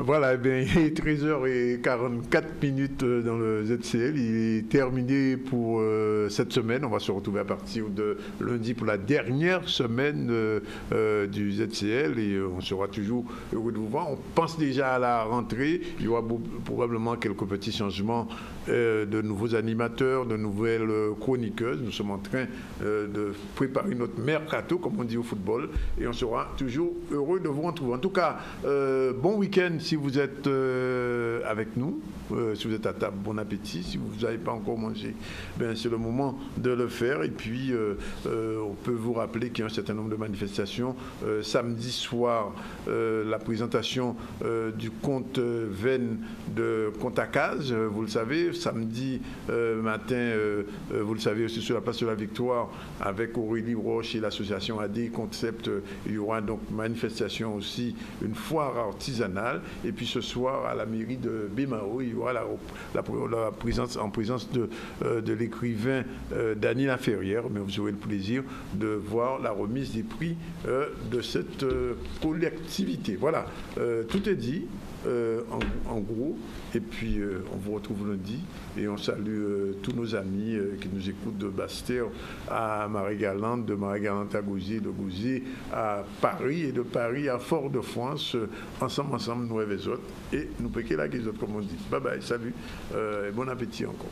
Voilà, il est 13h44 dans le ZCL. Il est terminé pour cette semaine. On va se retrouver à partir de lundi pour la dernière semaine du ZCL et on sera toujours heureux de vous voir. On pense déjà à la rentrée. Il y aura probablement quelques petits changements de nouveaux animateurs, de nouvelles chroniqueuses. Nous sommes en train de préparer notre mercato, comme on dit au football, et on sera toujours heureux de vous retrouver. En tout cas, bon week-end si vous êtes avec nous, si vous êtes à table, bon appétit. Si vous n'avez pas encore mangé, c'est le moment de le faire. Et puis, on peut vous rappeler qu'il y a un certain nombre de manifestations. Samedi soir, la présentation du conte Venn de Contacaz, vous le savez. Samedi matin, vous le savez aussi sur la place de la Victoire, avec Aurélie Roche et l'association AD Concept, il y aura donc manifestation aussi, une foire artisanale. Et puis ce soir, à la mairie de Bémao, il y aura la présence, en présence de l'écrivain Dany Laferrière, mais vous aurez le plaisir de voir la remise des prix de cette collectivité. Voilà, tout est dit. en gros. Et puis, on vous retrouve lundi. Et on salue tous nos amis qui nous écoutent de Bastère à Marie-Galante, de Marie-Galante à Gouzier, de Gouzier à Paris, et de Paris à Fort-de-France. Ensemble, nous et les autres. Et nous péquons là les autres, comme on dit. Bye bye, salut. Et bon appétit encore.